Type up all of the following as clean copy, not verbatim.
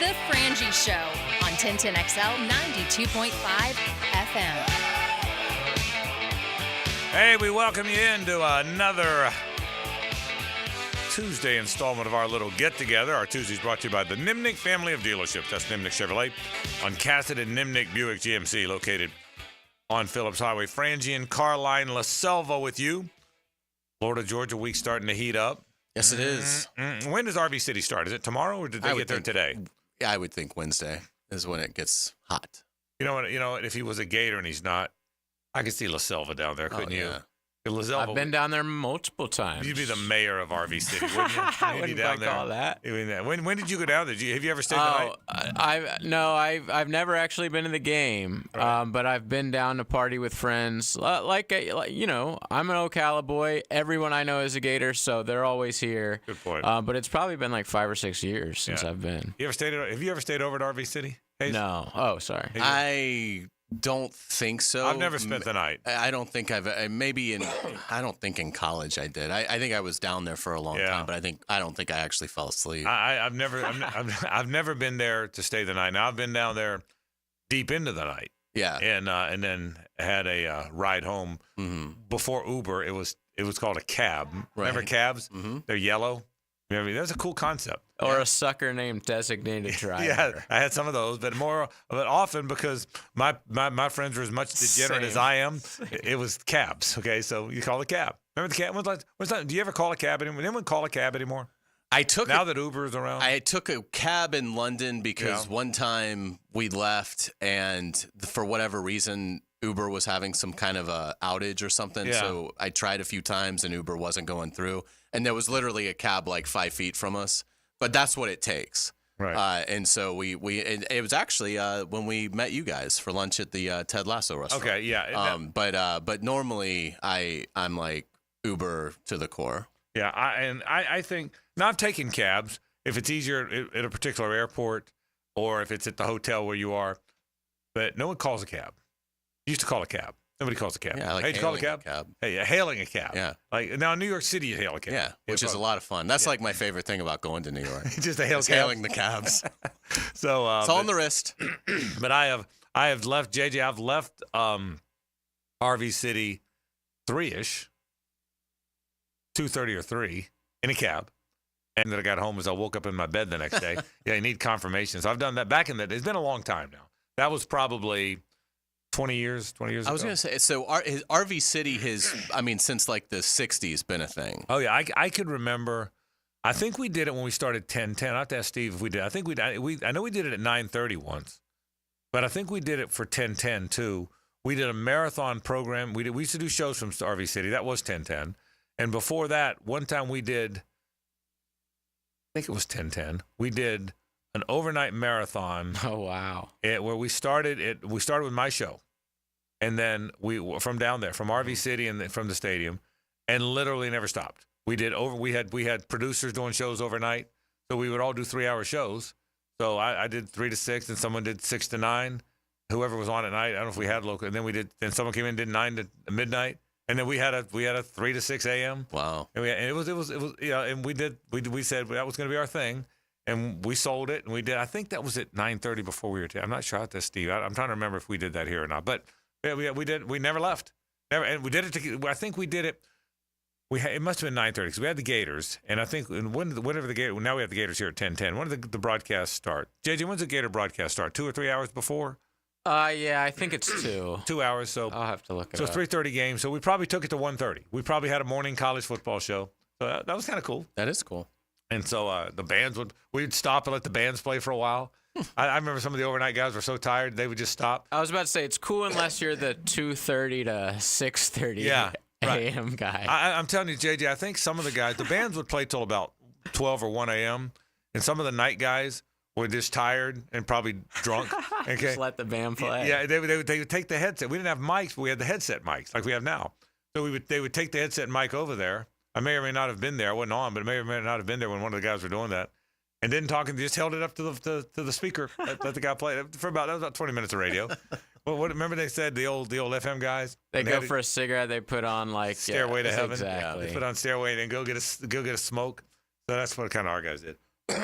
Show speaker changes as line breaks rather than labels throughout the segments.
The Frangie Show on 1010XL 92.5 FM.
Hey, we welcome you into another Tuesday installment of our little get-together. Our Tuesday's brought to you by the Nimnick family of dealerships. That's Nimnick Chevrolet on Cassidy and Nimnick Buick GMC, located on Phillips Highway. Frangie and Carlyon La Selva with you. Florida, Georgia week starting to heat up.
Yes, it is.
When does RV City start? Is it tomorrow, or did they get there today?
Yeah, I would think Wednesday is when it gets hot.
You know what? If he was a Gator and he's not, I could see La Selva down there, couldn't you? La Selva,
I've been down there multiple times.
You'd be the mayor of RV City, wouldn't you?
I wouldn't like all that.
When did you go down there? Have you ever stayed the night?
I've never actually been in the game,
Right.
but I've been down to party with friends. I'm an Ocala boy. Everyone I know is a Gator, so they're always here.
Good point.
But it's probably been like 5 or 6 years since I've been.
Have you ever stayed over at RV City? Hays?
No. Oh, sorry.
I don't think so.
I've never spent the night.
I don't think I don't think in college I did. I think I was down there for a long time, but I don't think I actually fell asleep.
I've never been there to stay the night. Now I've been down there deep into the night.
Yeah.
And then had a ride home. Before Uber. It was called a cab.
Right.
Remember cabs?
Mm-hmm.
They're yellow. That's a cool concept.
Or a sucker named designated driver.
Yeah, I had some of those, but often because my friends were as much degenerate as I am, it was cabs. Okay, so you call a cab. Remember the cab? When's that? Do you ever call a cab anymore? Anyone call a cab anymore? Now that Uber is around.
I took a cab in London because one time we left and for whatever reason Uber was having some kind of a outage or something.
Yeah.
So I tried a few times and Uber wasn't going through. And there was literally a cab like 5 feet from us. But that's what it takes.
Right.
And so it was actually when we met you guys for lunch at the Ted Lasso restaurant.
Okay, yeah.
But normally I'm like Uber to the core.
Yeah, I think now I've taken cabs if it's easier at a particular airport or if it's at the hotel where you are, but no one calls a cab. You used to call a cab. Nobody calls a cab.
Yeah, like
hey, you call a cab? Hey, hailing a cab.
Yeah.
Like now in New York City, you hail a cab.
Yeah, which is a lot of fun. That's like my favorite thing about going to New York.
Just a hail cab.
Hailing the cabs.
So
it's all on the wrist.
But I have left JJ. I've left RV City 3-ish, 2:30 or 3 in a cab. And then I got home as I woke up in my bed the next day. Yeah, you need confirmation. So I've done that back in the day. It's been a long time now. That was probably 20 years ago.
I was going to say, so RV City has, since like the 60s been a thing.
Oh, yeah. I could remember. I think we did it when we started 1010. I have to ask Steve if we did. I think I know we did it at 9:30 once. But I think we did it for 1010 too. We did a marathon program. We used to do shows from RV City. That was 1010. And before that, one time we did, I think it was 1010. We did an overnight marathon.
Oh, wow.
Where we started with my show. And then from down there, from RV City and from the stadium, and literally never stopped. We had producers doing shows overnight. So we would all do 3-hour shows. So I did 3 to 6 and someone did 6 to 9. Whoever was on at night, I don't know if we had local. And then someone came in and did 9 to midnight. And then we had a 3 to 6 a.m.
Wow.
And it was and we said that was going to be our thing, and we sold it, and we did. I think that was at 9:30 before we were. I'm not sure. That's Steve. I'm trying to remember if we did that here or not. But we did. We never left. Never, and we did it. I think we did it. It must have been 9:30 because we had the Gators, and I think whenever the Gators. Now we have the Gators here at 10:10. When did the broadcast start? JJ, when's the Gator broadcast start? 2 or 3 hours before?
Yeah, I think it's 2.
2 hours. So
I'll have to look it
so
up.
3:30 game. So we probably took it to 1:30. We probably had a morning college football show. So that was kind of cool.
That is cool.
And so the bands we'd stop and let the bands play for a while. I remember some of the overnight guys were so tired they would just stop.
I was about to say it's cool unless you're the 2:30 to 6:30 a.m. guy.
I'm telling you, JJ, I think some of the guys, the bands would play till about 12 or 1 a.m. And some of the night guys were just tired and probably drunk. Okay.
Just let the band play.
Yeah, they would take the headset. We didn't have mics, but we had the headset mics like we have now. So they would take the headset mic over there. I may or may not have been there. I wasn't on, but I may or may not have been there when one of the guys were doing that. And didn't talk and just held it up to the speaker. Let the guy play it for about 20 minutes of radio. Well, remember they said the old FM guys?
They go for a cigarette. They put on like
Stairway to Heaven.
Exactly.
Yeah, they put on Stairway and then go get a smoke. So that's what kind of our guys did. I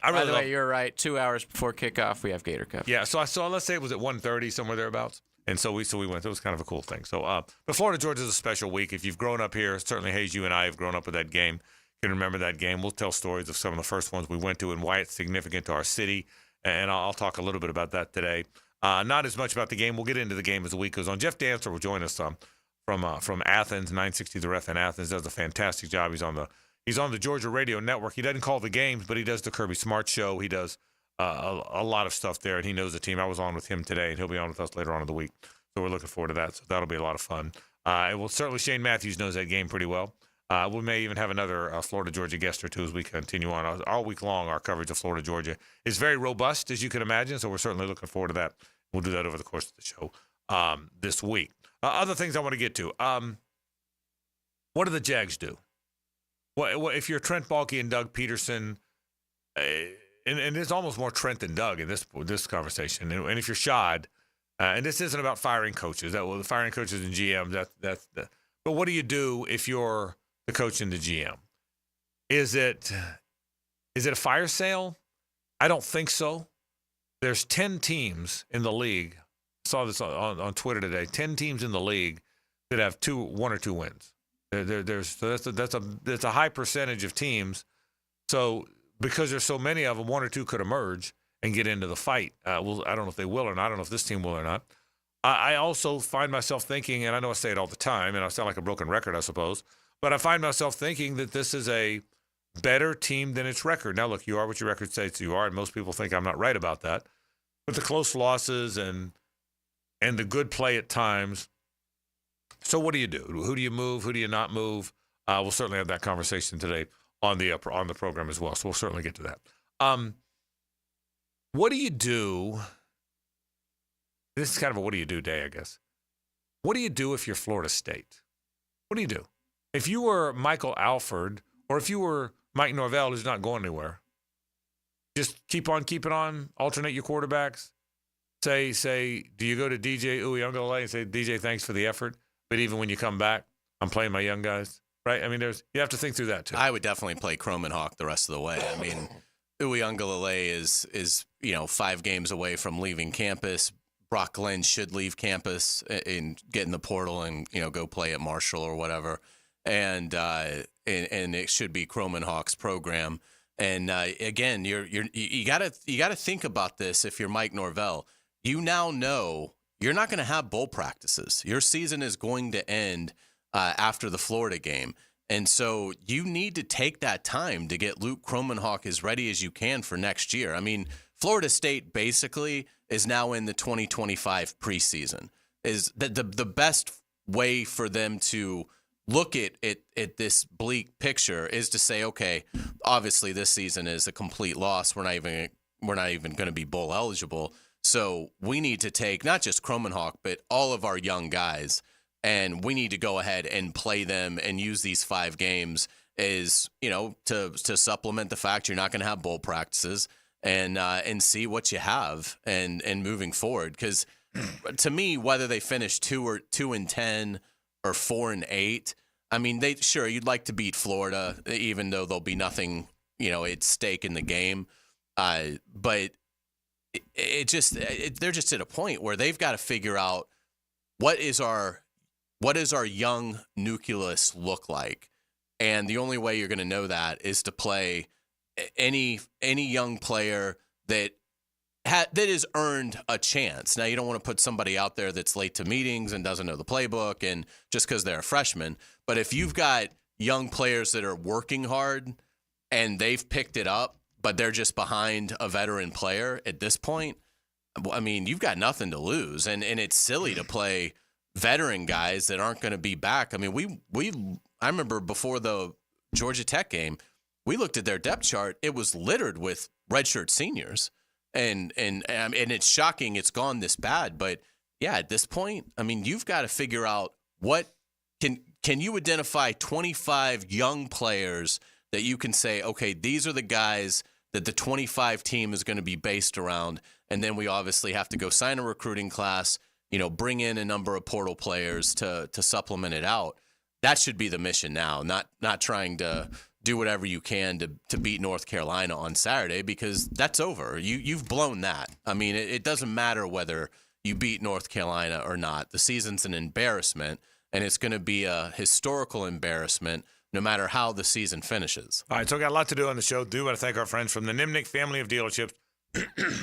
By
really
the
love.
way, you're right. 2 hours before kickoff, we have Gator Cup.
Yeah, so I saw. Let's say it was at 1:30, somewhere thereabouts. And so we went. It was kind of a cool thing. So, but Florida Georgia is a special week. If you've grown up here, certainly Hays, you and I have grown up with that game. You can remember that game. We'll tell stories of some of the first ones we went to and why it's significant to our city. And I'll talk a little bit about that today. Not as much about the game. We'll get into the game as the week goes on. Jeff Dancer will join us from Athens, 960 The Ref in Athens. Does a fantastic job. He's on the Georgia Radio Network. He doesn't call the games, but he does the Kirby Smart Show. He does a lot of stuff there, and he knows the team. I was on with him today, and he'll be on with us later on in the week. So we're looking forward to that. So that'll be a lot of fun. And certainly Shane Matthews knows that game pretty well. We may even have another Florida Georgia guest or two as we continue on. All week long, our coverage of Florida Georgia is very robust, as you can imagine. So we're certainly looking forward to that. We'll do that over the course of the show this week. Other things I want to get to. What do the Jags do? What if you're Trent Baalke and Doug Peterson? And it's almost more Trent than Doug in this conversation. And if you're Shad, and this isn't about firing coaches. The firing coaches and GMs. But what do you do if you're the coach and the GM? Is it a fire sale? I don't think so. There's 10 teams in the league. I saw this on Twitter today. 10 teams in the league that have 1 or 2 wins. That's a high percentage of teams. So because there's so many of them, 1 or 2 could emerge and get into the fight. I don't know if they will or not. I don't know if this team will or not. I also find myself thinking, and I know I say it all the time, and I sound like a broken record, I suppose, but I find myself thinking that this is a better team than its record. Now, look, you are what your record says you are, and most people think I'm not right about that. But the close losses and the good play at times. So what do you do? Who do you move? Who do you not move? We'll certainly have that conversation today on the program as well. So we'll certainly get to that. What do you do? This is kind of a what do you do day, I guess. What do you do if you're Florida State? What do you do? If you were Michael Alford or if you were Mike Norvell, who's not going anywhere, just keep on keeping on, alternate your quarterbacks. Say, do you go to DJ Uiagalelei and say, DJ, thanks for the effort, but even when you come back, I'm playing my young guys, right? I mean, you have to think through that too.
I would definitely play Kromenhoek the rest of the way. I mean, Uiagalelei is 5 games away from leaving campus. Brock Glenn should leave campus and get in the portal and go play at Marshall or whatever, and it should be Kromenhoek's program. And again, you gotta think about this. If you're Mike Norvell, you now know you're not going to have bowl practices. Your season is going to end after the Florida game. And so you need to take that time to get Luke Kromenhoek as ready as you can for next year. I mean, Florida State basically is now in the 2025 preseason. Is the best way for them to look at this bleak picture is to say, okay, obviously this season is a complete loss. We're not even going to be bowl eligible. So we need to take not just Kromenhoek, but all of our young guys, and we need to go ahead and play them and use these 5 games as, to supplement the fact you're not going to have bowl practices and see what you have and moving forward. Because to me, whether they finish 2-10 or 4-8, I mean, you'd like to beat Florida, even though there'll be nothing, at stake in the game. But they're just at a point where they've got to figure out what does our young nucleus look like, and the only way you're going to know that is to play any young player that has earned a chance. Now, you don't want to put somebody out there that's late to meetings and doesn't know the playbook, and just because they're a freshman. But if you've got young players that are working hard and they've picked it up, but they're just behind a veteran player at this point, I mean, you've got nothing to lose. And it's silly to play veteran guys that aren't going to be back. I mean, I remember before the Georgia Tech game, we looked at their depth chart. It was littered with redshirt seniors. And it's shocking it's gone this bad. But, yeah, at this point, I mean, you've got to figure out what can you identify 25 young players that you can say, okay, these are the guys that the 25 team is going to be based around. And then we obviously have to go sign a recruiting class, bring in a number of portal players to supplement it out. That should be the mission now, not trying to do whatever you can to beat North Carolina on Saturday, because that's over. You've blown that. I mean, it doesn't matter whether you beat North Carolina or not. The season's an embarrassment, and it's going to be a historical embarrassment no matter how the season finishes.
All right, so we got a lot to do on the show. Do want to thank our friends from the Nimnick family of dealerships.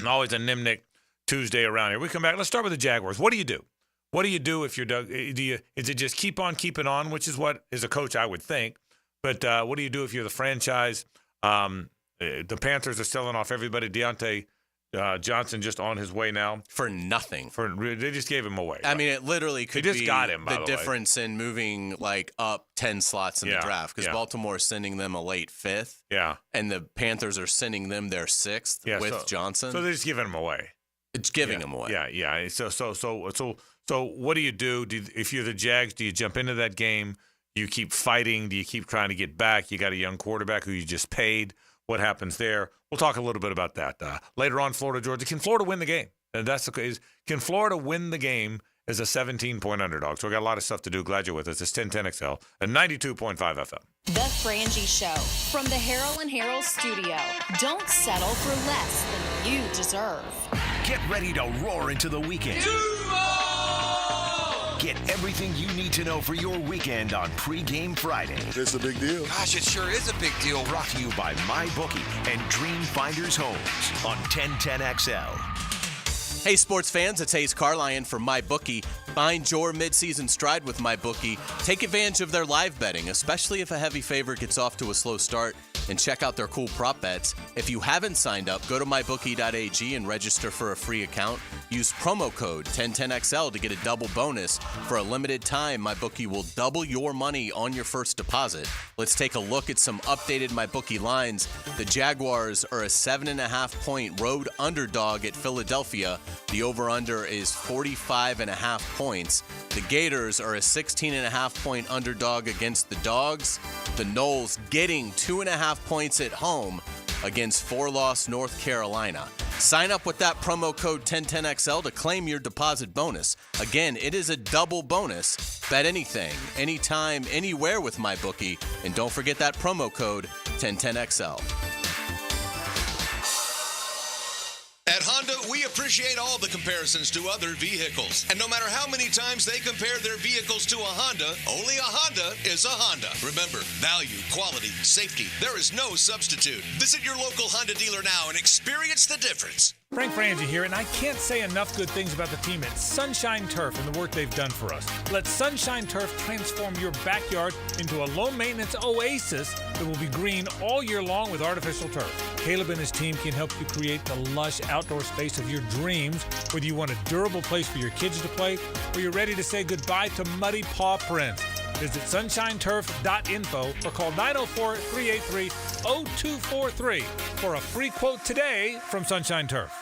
Always a Nimnick Tuesday around here. We come back. Let's start with the Jaguars. What do you do? What do you do if you're Doug? Is it just keep on keeping on, which is what, as a coach, I would think. But what do you do if you're the franchise? The Panthers are selling off everybody. Deontay Johnson just on his way now.
For nothing.
They just gave him away.
I mean, it literally could
just
be
got him, by
the
the
difference in moving up 10 slots in the draft, because Baltimore is sending them a late 5th.
Yeah.
And the Panthers are sending them their 6th with Johnson.
So they're just giving him away.
It's giving him away.
Yeah. So what do you do? If you're the Jags, do you jump into that game? Do you keep fighting? Do you keep trying to get back? You got a young quarterback who you just paid. What happens there? We'll talk a little bit about that later on. Florida, Georgia. Can Florida win the game? And that's the case. Can Florida win the game as a 17-point underdog? So we got a lot of stuff to do. Glad you're with us. It's 1010XL and 92.5 FM.
The Frangie Show from the Harrell and Harrell studio. Don't settle for less than you deserve.
Get ready to roar into the weekend. Get everything you need to know for your weekend on Pregame Friday.
It's a big deal.
Gosh, it sure is a big deal.
Brought to you by MyBookie and Dream Finders Homes on 1010XL.
Hey, sports fans, it's Hays Carlyon for MyBookie. Find your midseason stride with MyBookie. Take advantage of their live betting, especially if a heavy favorite gets off to a slow start, and check out their cool prop bets. If you haven't signed up, go to mybookie.ag and register for a free account. Use promo code 1010XL to get a double bonus. For a limited time, MyBookie will double your money on your first deposit. Let's take a look at some updated MyBookie lines. The Jaguars are a 7.5-point road underdog at Philadelphia. The over-under is 45.5 points. The Gators are a 16.5-point underdog against the Dogs. The Noles getting 2.5 points at home against 4-loss North Carolina. Sign up with that promo code 1010XL to claim your deposit bonus. Again, it is a double bonus. Bet anything, anytime, anywhere with MyBookie. And don't forget that promo code 1010XL.
At Honda, we appreciate all the comparisons to other vehicles. And no matter how many times they compare their vehicles to a Honda, only a Honda is a Honda. Remember, value, quality, safety, there is no substitute. Visit your local Honda dealer now and experience the difference.
Frank Frangie here, and I can't say enough good things about the team at Sunshine Turf and the work they've done for us. Let Sunshine Turf transform your backyard into a low-maintenance oasis that will be green all year long with artificial turf. Caleb and his team can help you create the lush outdoor space of your dreams, whether you want a durable place for your kids to play or you're ready to say goodbye to muddy paw prints. Visit sunshineturf.info or call 904-383-0243 for a free quote today from Sunshine Turf.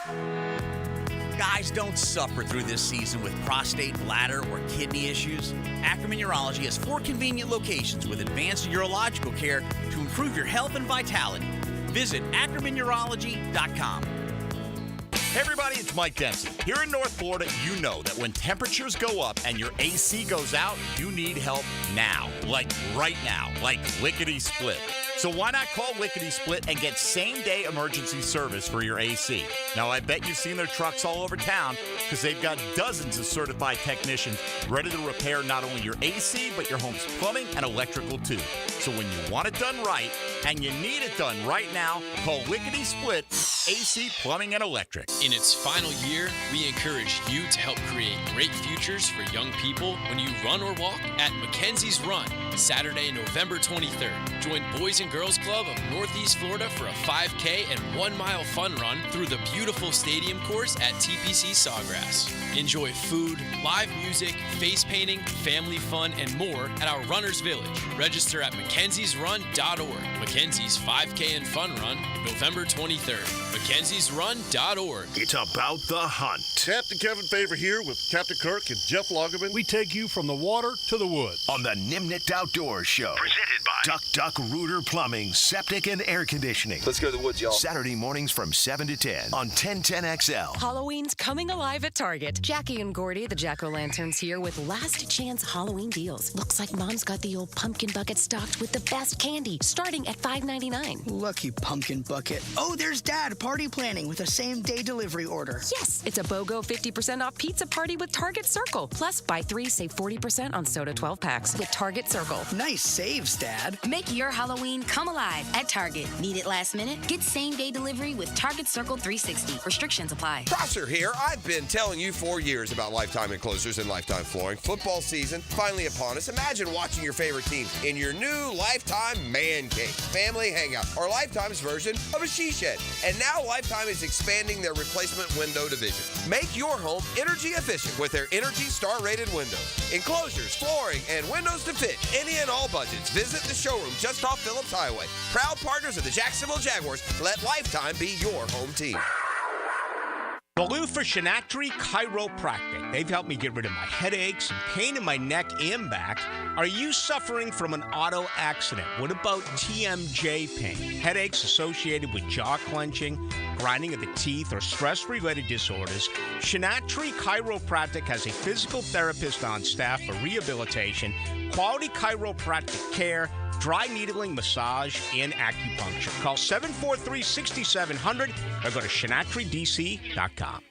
Guys, don't suffer through this season with prostate, bladder, or kidney issues. Ackerman Urology has 4 convenient locations with advanced urological care to improve your health and vitality. Visit ackermanurology.com.
Hey everybody, it's Mike Dempsey. Here in North Florida, you know that when temperatures go up and your AC goes out, you need help now. Like right now. Like lickety-split. So why not call Lickety Split and get same-day emergency service for your AC? Now, I bet you've seen their trucks all over town because they've got dozens of certified technicians ready to repair not only your AC, but your home's plumbing and electrical too. So when you want it done right, and you need it done right now, call Lickety Split AC Plumbing and Electric.
In its final year, we encourage you to help create great futures for young people when you run or walk at Mackenzie's Run, Saturday, November 23rd. Join Boys and Girls Club of Northeast Florida for a 5K and 1-mile fun run through the beautiful stadium course at TPC Sawgrass. Enjoy food, live music, face painting, family fun, and more at our Runners Village. Register at mackenziesrun.org. Mackenzie's 5K and Fun Run, November 23rd. mackenziesrun.org.
It's about the hunt.
Captain Kevin Favor here with Captain Kirk and Jeff Lagerman.
We take you from the water to the woods.
On the Nimnicht Outdoors Show. Presented by Duck Duck Rooter Plumbing, Septic and Air Conditioning.
Let's go to the woods, y'all.
Saturday mornings from 7 to 10 on 1010XL.
Halloween's coming alive at Target. Jackie and Gordy, the Jack-O-Lanterns, here with last chance Halloween deals. Looks like Mom's got the old pumpkin bucket stocked with the best candy, starting at at $5.99.
Lucky pumpkin bucket. Oh, there's Dad party planning with a same-day delivery order.
Yes, it's a BOGO 50% off pizza party with Target Circle. Plus, buy 3, save 40% on soda 12 packs with Target Circle.
Nice saves, Dad.
Make your Halloween come alive at Target. Need it last minute? Get same-day delivery with Target Circle 360. Restrictions apply.
Prosser here. I've been telling you for years about Lifetime Enclosures and Lifetime Flooring. Football season finally upon us. Imagine watching your favorite team in your new Lifetime man cave, family hangout, or Lifetime's version of a she shed. And now Lifetime is expanding their replacement window division. Make your home energy efficient with their Energy Star rated windows, enclosures, flooring, and windows to fit any and all budgets. Visit the showroom just off Phillips Highway. Proud partners of the Jacksonville Jaguars. Let Lifetime be your home team.
Baloo for Shinatri Chiropractic. They've helped me get rid of my headaches and pain in my neck and back. Are you suffering from an auto accident? What about TMJ pain? Headaches associated with jaw clenching, grinding of the teeth, or stress-related disorders? Shinatri Chiropractic has a physical therapist on staff for rehabilitation, quality chiropractic care, dry needling, massage, and acupuncture. Call 743-6700 or go to ShinatriDC.com.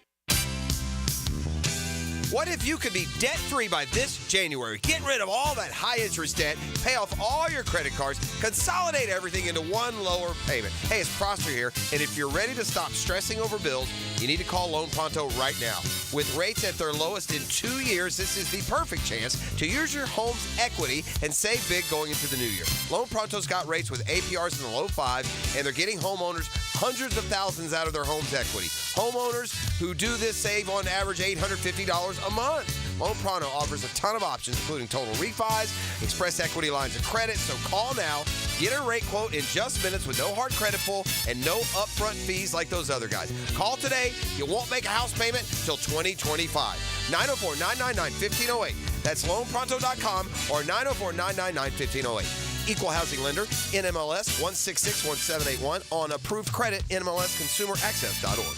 What if you could be debt-free by this January? Get rid of all that high-interest debt, pay off all your credit cards, consolidate everything into one lower payment. Hey, it's Prosper here, and if you're ready to stop stressing over bills, you need to call Loan Pronto right now. With rates at their lowest in 2 years, this is the perfect chance to use your home's equity and save big going into the new year. Loan Pronto's got rates with APRs in the low 5s, and they're getting homeowners hundreds of thousands out of their home's equity. Homeowners who do this save on average $850 a month. Loan Pronto offers a ton of options, including total refis, express equity lines of credit. So call now, get a rate quote in just minutes with no hard credit pull and no upfront fees like those other guys. Call today. You won't make a house payment till 2025. 904-999-1508. That's loanpronto.com or 904-999-1508. Equal housing lender, NMLS 1661781 on approved credit, NMLSconsumeraccess.org.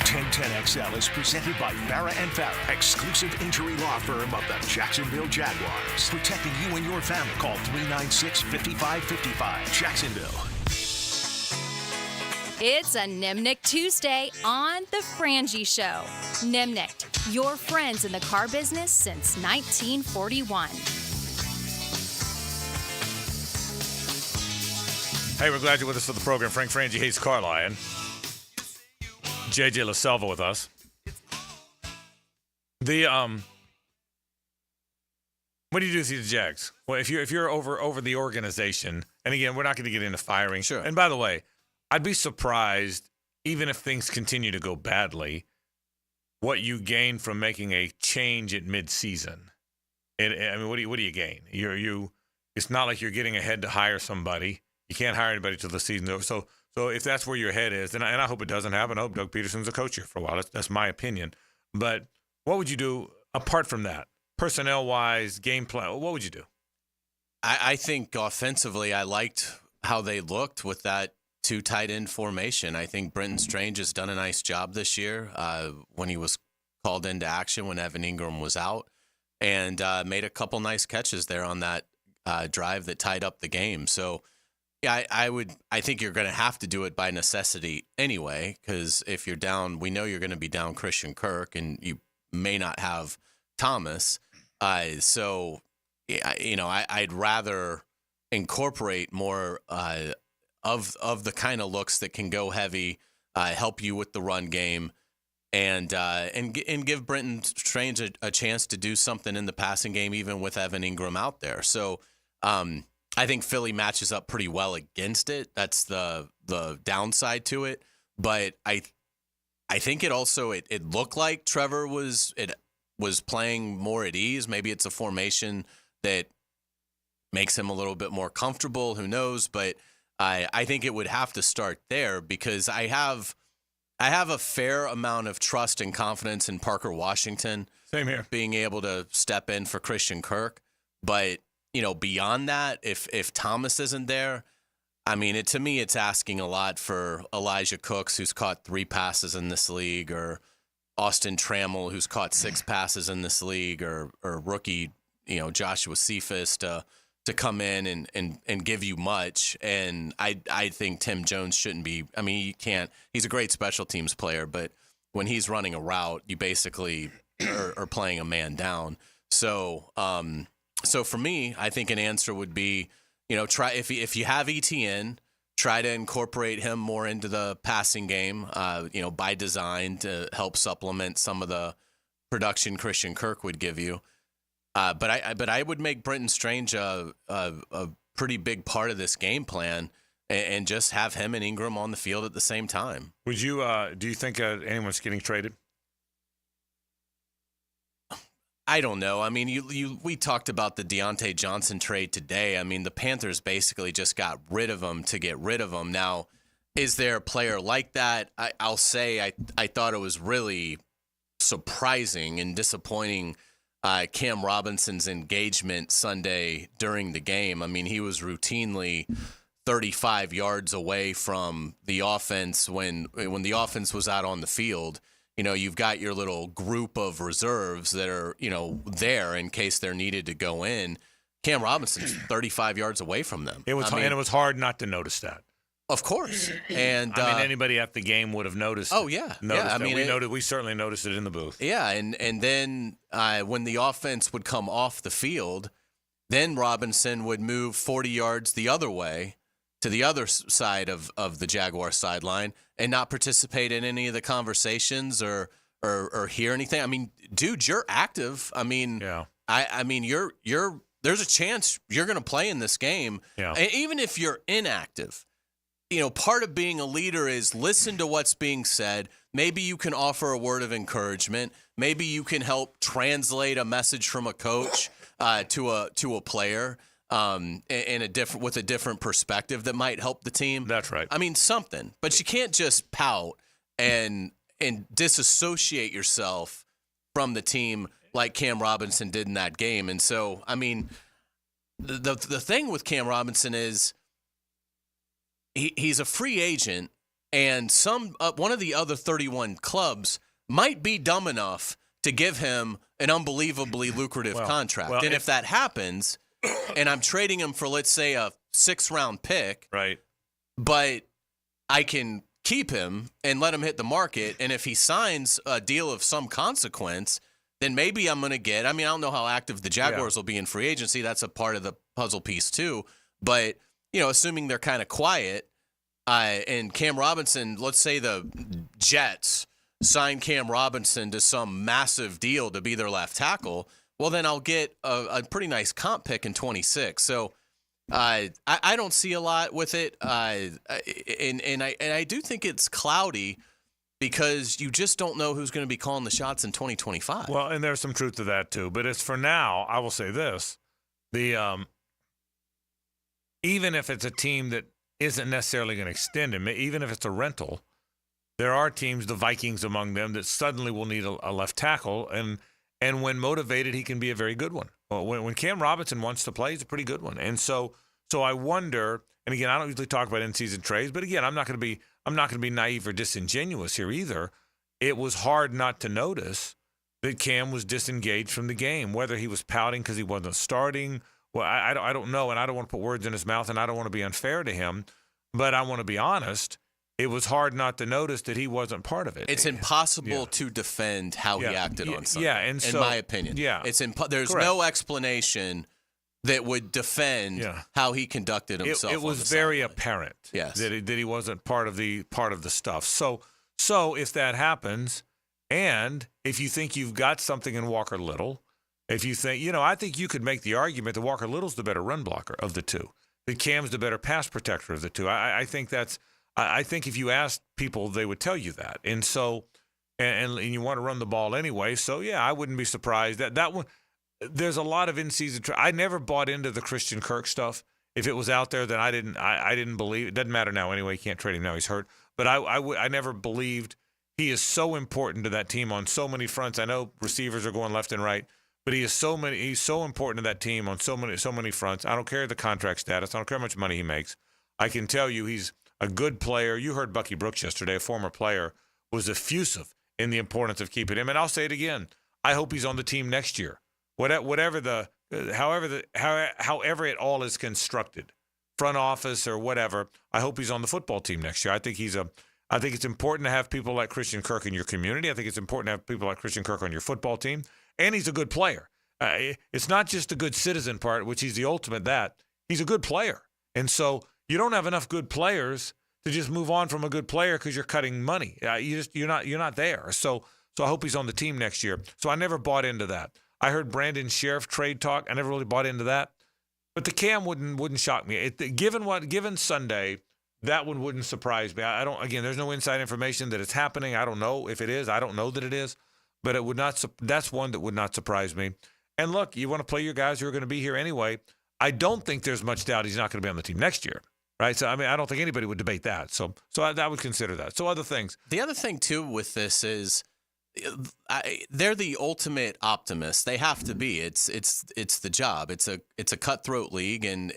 1010XL is presented by Farah & Farah, exclusive injury law firm of the Jacksonville Jaguars. Protecting you and your family. Call 396-5555. Jacksonville.
It's a Nimnicht Tuesday on The Frangie Show. Nimnicht, your friends in the car business since 1941.
Hey, we're glad you're with us for the program. Frank Frangie, Hays Carlyon. JJ LaSelva with us. What do you do with these Jags? Well, if you're over the organization, and again, we're not going to get into firing.
Sure.
And by the way, I'd be surprised, even if things continue to go badly, what you gain from making a change at midseason. I mean, what do you gain? It's not like you're getting ahead to hire somebody. You can't hire anybody till the season's over. So if that's where your head is, and I hope it doesn't happen. I hope Doug Peterson's a coach here for a while. That's my opinion. But what would you do apart from that? Personnel-wise, game plan, what would you do?
I think offensively, I liked how they looked with that 2 tight end formation. I think Brenton Strange has done a nice job this year when he was called into action when Evan Ingram was out, and made a couple nice catches there on that drive that tied up the game. So, yeah, I think you're going to have to do it by necessity anyway, because if you're down, we know you're going to be down Christian Kirk, and you may not have Thomas. So, I'd rather incorporate more of the kind of looks that can go heavy, help you with the run game, and give Brenton Strange a chance to do something in the passing game, even with Evan Ingram out there. So, I think Philly matches up pretty well against it. That's the downside to it. But I think it also it looked like Trevor was playing more at ease. Maybe it's a formation that makes him a little bit more comfortable. Who knows? But I think it would have to start there, because I have a fair amount of trust and confidence in Parker Washington.
Same here.
Being able to step in for Christian Kirk. But beyond that, if Thomas isn't there, I mean, to me, it's asking a lot for Elijah Cooks, who's caught 3 passes in this league, or Austin Trammell, who's caught 6 passes in this league, or rookie, Joshua Cephas to to come in and give you much. And I think Tim Jones shouldn't be. I mean, you can't. He's a great special teams player, but when he's running a route, you basically are playing a man down. So for me, I think an answer would be, try if you have ETN, try to incorporate him more into the passing game, by design to help supplement some of the production Christian Kirk would give you. But I would make Brenton Strange a pretty big part of this game plan, and just have him and Ingram on the field at the same time.
Would you? Do you think anyone's getting traded?
I don't know. I mean, we talked about the Deontay Johnson trade today. I mean, the Panthers basically just got rid of him to get rid of him. Now, is there a player like that? I'll say I thought it was really surprising and disappointing. Cam Robinson's engagement Sunday during the game. I mean, he was routinely 35 yards away from the offense when the offense was out on the field. You've got your little group of reserves that are, there in case they're needed to go in. Cam Robinson's 35 yards away from them.
And it was hard not to notice that.
Of course. And
anybody at the game would have noticed.
Oh, yeah.
I mean, we certainly noticed it in the booth.
Yeah, and then when the offense would come off the field, then Robinson would move 40 yards the other way to the other side of the Jaguar sideline and not participate in any of the conversations or hear anything. I mean, dude, you're active. I mean,
yeah.
I mean, you're there's a chance you're going to play in this game.
Yeah.
And even if you're inactive, part of being a leader is listen to what's being said. Maybe you can offer a word of encouragement. Maybe you can help translate a message from a coach to a player. With a different perspective that might help the team.
That's right.
I mean, something. But you can't just pout and disassociate yourself from the team like Cam Robinson did in that game. And so, I mean, the thing with Cam Robinson is he's a free agent, and one of the other 31 clubs might be dumb enough to give him an unbelievably lucrative contract. And if that happens, and I'm trading him for, let's say, a 6th-round pick,
right?
But I can keep him and let him hit the market, and if he signs a deal of some consequence, then maybe I'm going to get – I mean, I don't know how active the Jaguars will be in free agency. That's a part of the puzzle piece too. But, assuming they're kind of quiet, and Cam Robinson, let's say the Jets sign Cam Robinson to some massive deal to be their left tackle – well, then I'll get a pretty nice comp pick in 26. So I don't see a lot with it, and I do think it's cloudy because you just don't know who's going to be calling the shots in 2025.
Well, and there's some truth to that too. But as for now, I will say this: even if it's a team that isn't necessarily going to extend him, even if it's a rental, there are teams, the Vikings among them, that suddenly will need a left tackle and when motivated, he can be a very good one. When Cam Robinson wants to play, he's a pretty good one. And so I wonder. And again, I don't usually talk about in-season trades, but again, I'm not going to be naive or disingenuous here either. It was hard not to notice that Cam was disengaged from the game, whether he was pouting because he wasn't starting. Well, I don't know, and I don't want to put words in his mouth, and I don't want to be unfair to him, but I want to be honest. It was hard not to notice that he wasn't part of it.
It's impossible to defend how he acted on Sunday.
Yeah, and
in my opinion, there's no explanation that would defend how he conducted himself.
It was very apparent, that he wasn't part of the stuff. So if that happens, and if you think you've got something in Walker Little, if you think I think you could make the argument that Walker Little's the better run blocker of the two, that Cam's the better pass protector of the two. I think that's. I think if you asked people, they would tell you that. And so, and you want to run the ball anyway. So, I wouldn't be surprised. That one, there's a lot of in-season I never bought into the Christian Kirk stuff. If it was out there, then I didn't believe. It doesn't matter now anyway. You can't trade him now. He's hurt. But I never believed he is so important to that team on so many fronts. I know receivers are going left and right, but he's so important to that team on so many fronts. I don't care the contract status. I don't care how much money he makes. I can tell you he's a good player. You heard Bucky Brooks yesterday, a former player, was effusive in the importance of keeping him. And I'll say it again. I hope he's on the team next year. Whatever the however it all is constructed, front office or whatever, I hope he's on the football team next year. I think it's important to have people like Christian Kirk in your community. I think it's important to have people like Christian Kirk on your football team. And he's a good player. It's not just the good citizen part, which he's the ultimate that. He's a good player. And so you don't have enough good players to just move on from a good player because you're cutting money. You're not there. So I hope he's on the team next year. So I never bought into that. I heard Brandon Sheriff trade talk. I never really bought into that. But the Cam wouldn't shock me. Given Sunday, that one wouldn't surprise me. I don't. Again, there's no inside information that it's happening. I don't know if it is. I don't know that it is. But it would not. That's one that would not surprise me. And look, you want to play your guys who are going to be here anyway. I don't think there's much doubt he's not going to be on the team next year, right? So I mean, I don't think anybody would debate that. So I would consider that. So other things.
The other thing too with this is, they're the ultimate optimists. They have to be. It's the job. It's a cutthroat league, and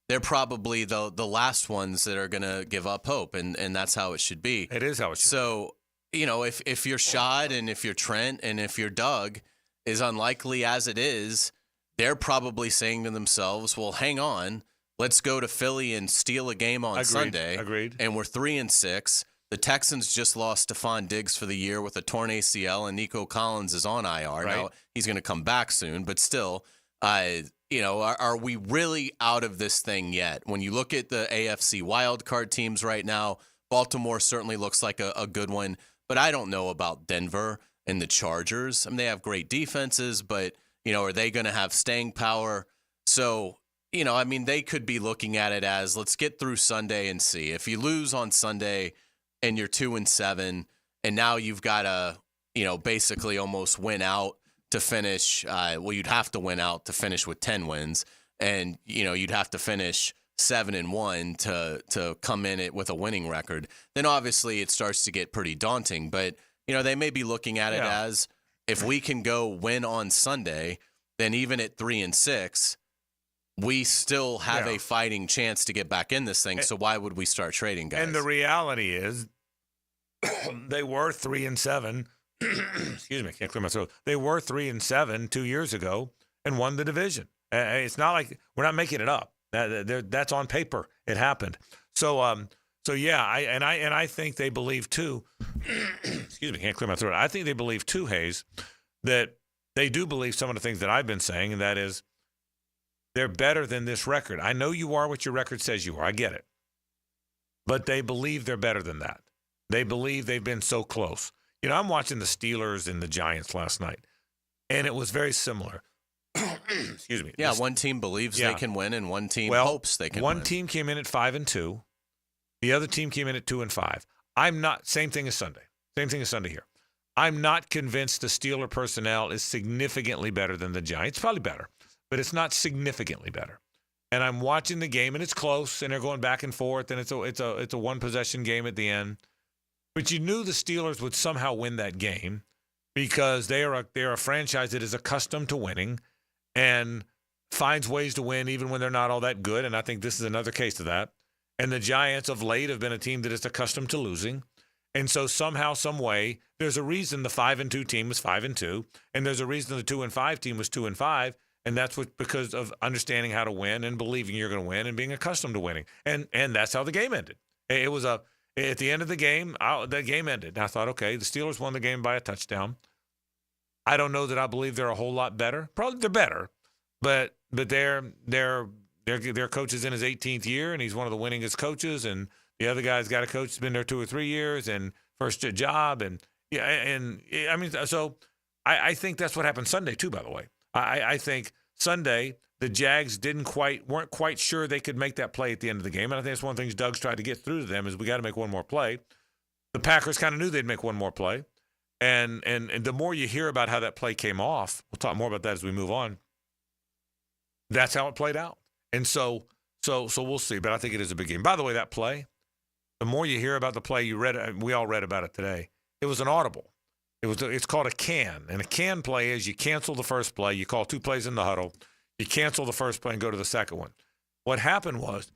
they're probably the last ones that are going to give up hope, and that's how it should be.
It is how it should be.
So, if you're Shad and if you're Trent and if you're Doug, as unlikely as it is, they're probably saying to themselves, well, hang on, let's go to Philly and steal a game on Sunday.
Agreed.
And we're 3-6. The Texans just lost Stephon Diggs for the year with a torn ACL, and Nico Collins is on IR.
Right.
Now, he's going to come back soon, but still, are we really out of this thing yet? When you look at the AFC wildcard teams right now, Baltimore certainly looks like a good one, but I don't know about Denver and the Chargers. I mean, they have great defenses, but, are they going to have staying power? So, they could be looking at it as, let's get through Sunday and see. If you lose on Sunday and you're 2-7, and now you've got to, basically almost win out to finish. You'd have to win out to finish with 10 wins, and you'd have to finish 7-1 to come in it with a winning record. Then obviously it starts to get pretty daunting. But they may be looking at it as, if we can go win on Sunday, then even at 3-6. We still have a fighting chance to get back in this thing, so why would we start trading guys?
And the reality is, they were 3-7. Excuse me, I can't clear my throat. They were 3-7 2 years ago and won the division. It's not like we're not making it up. That's on paper. It happened. So yeah, I think they believe too. Excuse me, can't clear my throat. I think they believe too, Hays, that they do believe some of the things that I've been saying, and that is, they're better than this record. I know you are what your record says you are. I get it. But they believe they're better than that. They believe they've been so close. I'm watching the Steelers and the Giants last night, and it was very similar. Excuse me.
Yeah, one team believes they can win, and one team hopes they can win.
One team came in at 5-2. The other team came in at 2-5. I'm not, same thing as Sunday. Same thing as Sunday here. I'm not convinced the Steeler personnel is significantly better than the Giants. Probably better, but it's not significantly better. And I'm watching the game, and it's close, and they're going back and forth, and it's a one-possession game at the end. But you knew the Steelers would somehow win that game because they are a franchise that is accustomed to winning and finds ways to win even when they're not all that good, and I think this is another case of that. And the Giants of late have been a team that is accustomed to losing. And so somehow, some way, there's a reason the 5-2 team was 5-2, and there's a reason the 2-5 team was 2-5. And that's because of understanding how to win and believing you're going to win and being accustomed to winning. And that's how the game ended. It was at the end of the game, that game ended. And I thought, okay, the Steelers won the game by a touchdown. I don't know that I believe they're a whole lot better. Probably they're better, but their coach is in his 18th year, and he's one of the winningest coaches. And the other guy's got a coach that's been there 2 or 3 years and first job. And I mean, so I think that's what happened Sunday too, by the way. I think Sunday the Jags weren't quite sure they could make that play at the end of the game. And I think that's one of the things Doug's tried to get through to them is we got to make one more play. The Packers kind of knew they'd make one more play. And the more you hear about how that play came off, we'll talk more about that as we move on. That's how it played out. And so we'll see. But I think it is a big game. By the way, that play, the more you hear about the play, we all read about it today. It was an audible. It's called a can. And a can play is you cancel the first play. You call 2 plays in the huddle. You cancel the first play and go to the second one. What happened was,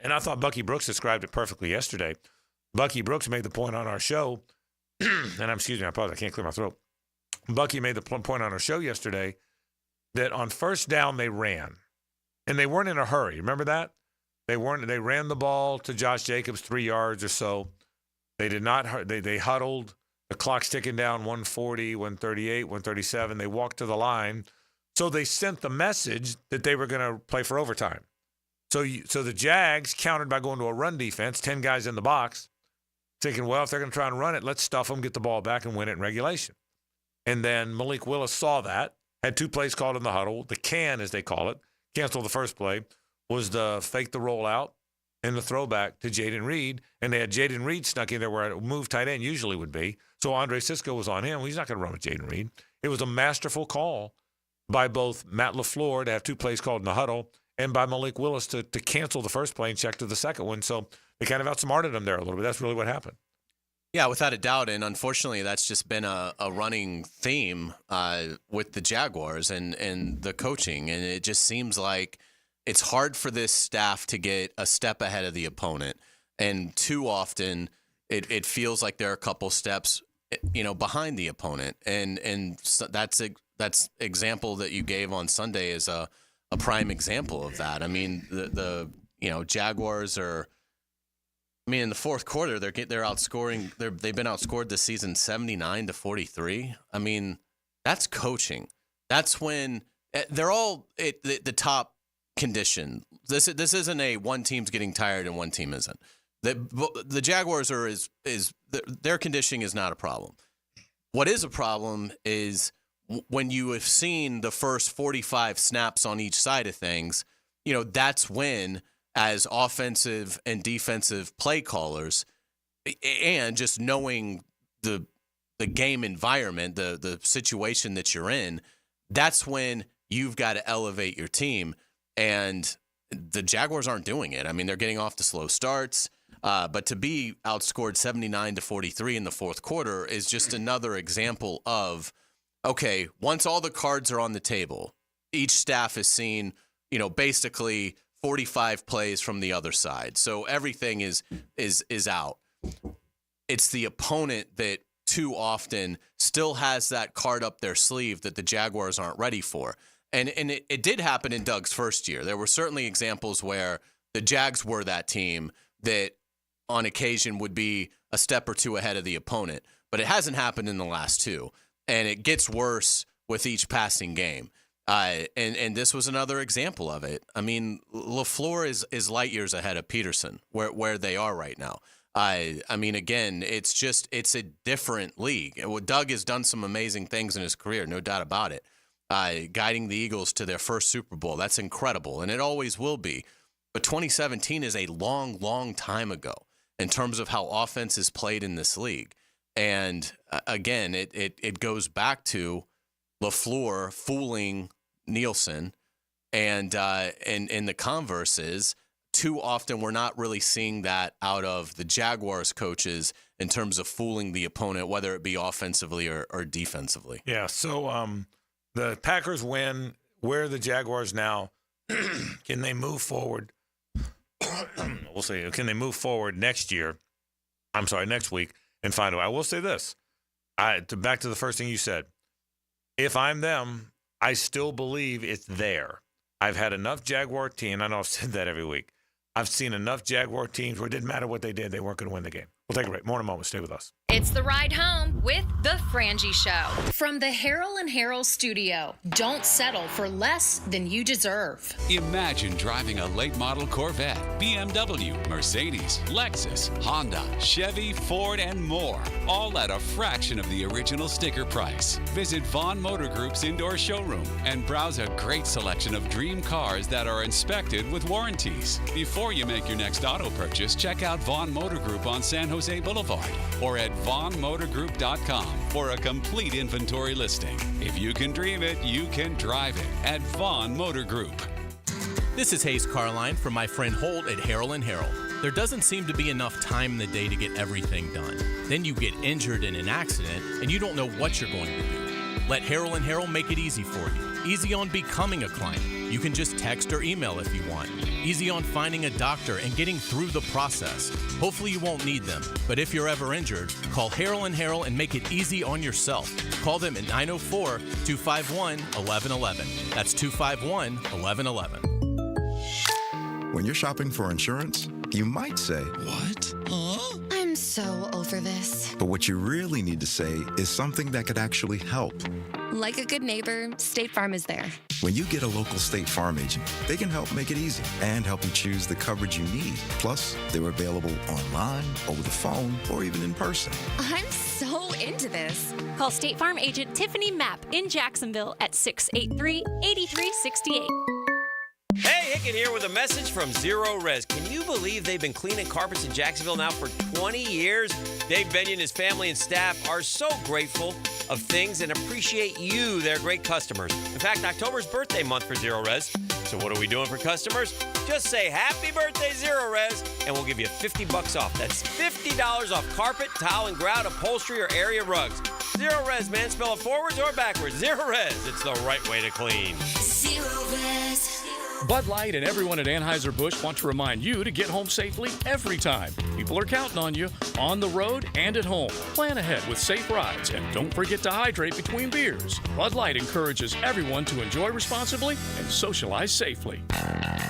and I thought Bucky Brooks described it perfectly yesterday. Bucky Brooks made the point on our show, and I apologize, I can't clear my throat. Bucky made the point on our show yesterday that on first down they ran, and they weren't in a hurry. Remember that? They weren't. They ran the ball to Josh Jacobs 3 yards or so. They did not. They huddled. The clock's ticking down, 140, 138, 137. They walked to the line. So they sent the message that they were going to play for overtime. So the Jags countered by going to a run defense, 10 guys in the box, thinking, well, if they're going to try and run it, let's stuff them, get the ball back, and win it in regulation. And then Malik Willis saw that, had 2 plays called in the huddle. The can, as they call it, cancel the first play, was the fake the rollout and the throwback to Jaden Reed. And they had Jaden Reed snuck in there where a move tight end usually would be. So Andre Sisco was on him. Well, he's not going to run with Jaden Reed. It was a masterful call by both Matt LaFleur to have 2 plays called in the huddle and by Malik Willis to cancel the first play and check to the second one. So they kind of outsmarted him there a little bit. That's really what happened.
Yeah, without a doubt. And unfortunately, that's just been a running theme with the Jaguars and the coaching. And it just seems like it's hard for this staff to get a step ahead of the opponent. And too often, it feels like they're a couple steps, behind the opponent. And so that's example that you gave on Sunday is a prime example of that. I mean, the Jaguars are. I mean, in the fourth quarter, they're outscoring. They've been outscored this season 79-43. I mean, that's coaching. That's when they're all at the top condition. This isn't a one team's getting tired and one team isn't. The Jaguars their conditioning is not a problem. What is a problem is when you have seen the first 45 snaps on each side of things. That's when, as offensive and defensive play callers, and just knowing the game environment, the situation that you're in, that's when you've got to elevate your team. And the Jaguars aren't doing it. I mean, they're getting off to slow starts, but to be outscored 79-43 in the fourth quarter is just another example of, okay, once all the cards are on the table, each staff has seen, basically 45 plays from the other side. So everything is out. It's the opponent that too often still has that card up their sleeve that the Jaguars aren't ready for. And it did happen in Doug's first year. There were certainly examples where the Jags were that team that on occasion would be a step or two ahead of the opponent. But it hasn't happened in the last 2. And it gets worse with each passing game. And this was another example of it. I mean, LaFleur is light years ahead of Peterson, where they are right now. I mean, again, it's a different league. Doug has done some amazing things in his career, no doubt about it. Guiding the Eagles to their first Super Bowl, that's incredible, and it always will be. But 2017 is a long, long time ago in terms of how offense is played in this league. And again, it goes back to LaFleur fooling Nielsen, and the converse is too often we're not really seeing that out of the Jaguars coaches in terms of fooling the opponent, whether it be offensively or defensively.
Yeah, so the Packers win. Where are the Jaguars now? Can they move forward? We'll see. Can they move forward next week and find a way? I will say this. Back to the first thing you said. If I'm them, I still believe it's there. I've had enough Jaguar team. I know I've said that every week. I've seen enough Jaguar teams where it didn't matter what they did. They weren't going to win the game. We'll take a break. More in a moment. Stay with us.
It's the ride home with the Frangie Show. From the Harrell and Harrell studio. Don't settle for less than you deserve.
Imagine driving a late model Corvette, BMW, Mercedes, Lexus, Honda, Chevy, Ford, and more. All at a fraction of the original sticker price. Visit Vaughn Motor Group's indoor showroom and browse a great selection of dream cars that are inspected with warranties. Before you make your next auto purchase, check out Vaughn Motor Group on San Jose Boulevard or at VaughnMotorGroup.com for a complete inventory listing. If you can dream it, you can drive it at Vaughn Motor Group.
This is Hays Carlyon from my friend Holt at Harrell & Harrell. There doesn't seem to be enough time in the day to get everything done. Then you get injured in an accident and you don't know what you're going to do. Let Harrell & Harrell make it easy for you. Easy on becoming a client. You can just text or email if you want. easy on finding a doctor and getting through the process. Hopefully you won't need them, but if you're ever injured, call Harrell & Harrell and make it easy on yourself. Call them at 904-251-1111. That's 251-1111.
When you're shopping for insurance, you might say, "What?
Huh? I'm so over this."
But what you really need to say is something that could actually help.
Like a good neighbor, State Farm is there.
When you get a local State Farm agent, they can help make it easy and help you choose the coverage you need. Plus, they're available online, over the phone, or even in person.
I'm so into this.
Call State Farm agent Tiffany Mapp in Jacksonville at 683-8368.
Hey, Hicken here with a message from Zero Res. Can you believe they've been cleaning carpets in Jacksonville now for 20 years? Dave Benyon, his family, and staff are so grateful of things and appreciate you, their great customers. In fact, October's birthday month for Zero Res. So what are we doing for customers? Just say happy birthday, Zero Res, and we'll give you $50 off. That's $50 off carpet, tile, and grout, upholstery, or area rugs. Zero Res, man. Spell it forwards or backwards. Zero Res. It's the right way to clean.
Zero Res.
Bud Light and everyone at Anheuser-Busch want to remind you to get home safely every time. People are counting on you, on the road and at home. Plan ahead with safe rides, and don't forget to hydrate between beers. Bud Light encourages everyone to enjoy responsibly and socialize safely.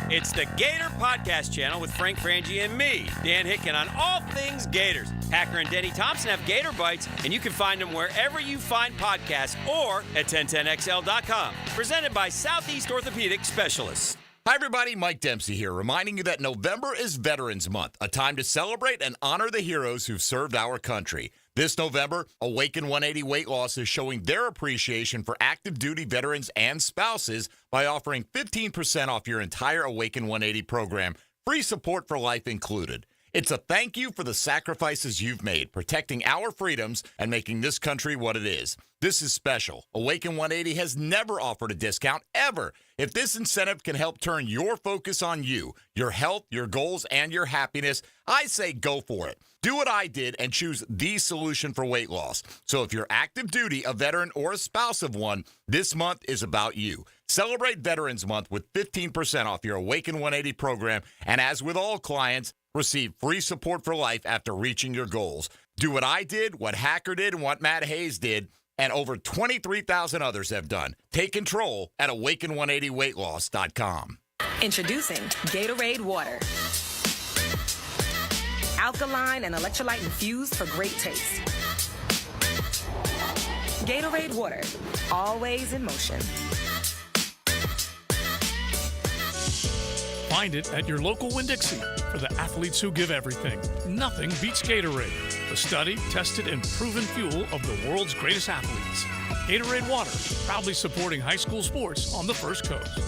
It's the Gator Podcast Channel with Frank Frangie and me, Dan Hicken, on all things Gators. Hacker and Denny Thompson have Gator Bites, and you can find them wherever you find podcasts or at 1010XL.com. Presented by Southeast Orthopedic Specialists.
Hi, everybody. Mike Dempsey here, reminding you that November is Veterans Month, a time to celebrate and honor the heroes who've served our country. This November, Awaken 180 Weight Loss is showing their appreciation for active duty veterans and spouses by offering 15% off your entire Awaken 180 program, free support for life included. It's a thank you for the sacrifices you've made, protecting our freedoms and making this country what it is. This is special. Awaken 180 has never offered a discount, ever. If this incentive can help turn your focus on you, your health, your goals, and your happiness, I say go for it. Do what I did and choose the solution for weight loss. So if you're active duty, a veteran, or a spouse of one, this month is about you. Celebrate Veterans Month with 15% off your Awaken 180 program, and as with all clients, receive free support for life after reaching your goals. Do what I did, what Hacker did, and what Matt Hays did, and over 23,000 others have done. Take control at awaken180weightloss.com.
Introducing Gatorade Water. Alkaline and electrolyte infused for great taste. Gatorade Water, always in motion.
Find it at your local Winn-Dixie. For the athletes who give everything, nothing beats Gatorade, the studied, tested, and proven fuel of the world's greatest athletes. Gatorade Water, proudly supporting high school sports on the First Coast.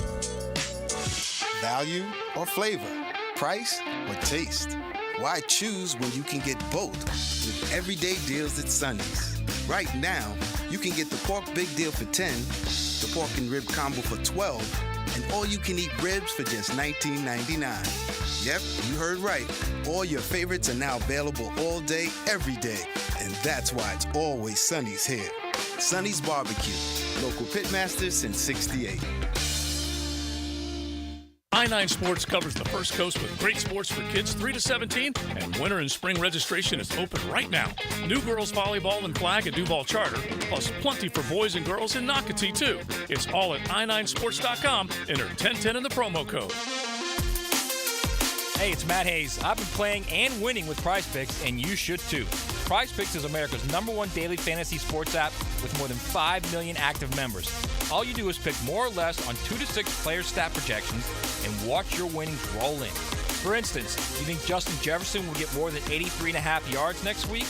Value or flavor? Price or taste? Why choose when you can get both with everyday deals at Sonny's? Right now, you can get the pork big deal for $10, the pork and rib combo for $12, and all-you-can-eat ribs for just $19.99. Yep, you heard right. All your favorites are now available all day, every day. And that's why it's always Sonny's here. Sonny's Barbecue. Local pitmasters since '68.
I-9 Sports covers the First Coast with great sports for kids 3 to 17, and winter and spring registration is open right now. New girls volleyball and flag at Duval Charter, plus plenty for boys and girls in Nocatee, too. It's all at i9sports.com. Enter 1010 in the promo code.
Hey, it's Matt Hays. I've been playing and winning with Prize Picks, and you should too. Prize Picks is America's #1 daily fantasy sports app with more than 5 million active members. All you do is pick more or less on 2 to 6 player stat projections and watch your winnings roll in. For instance, you think Justin Jefferson will get more than 83.5 yards next week?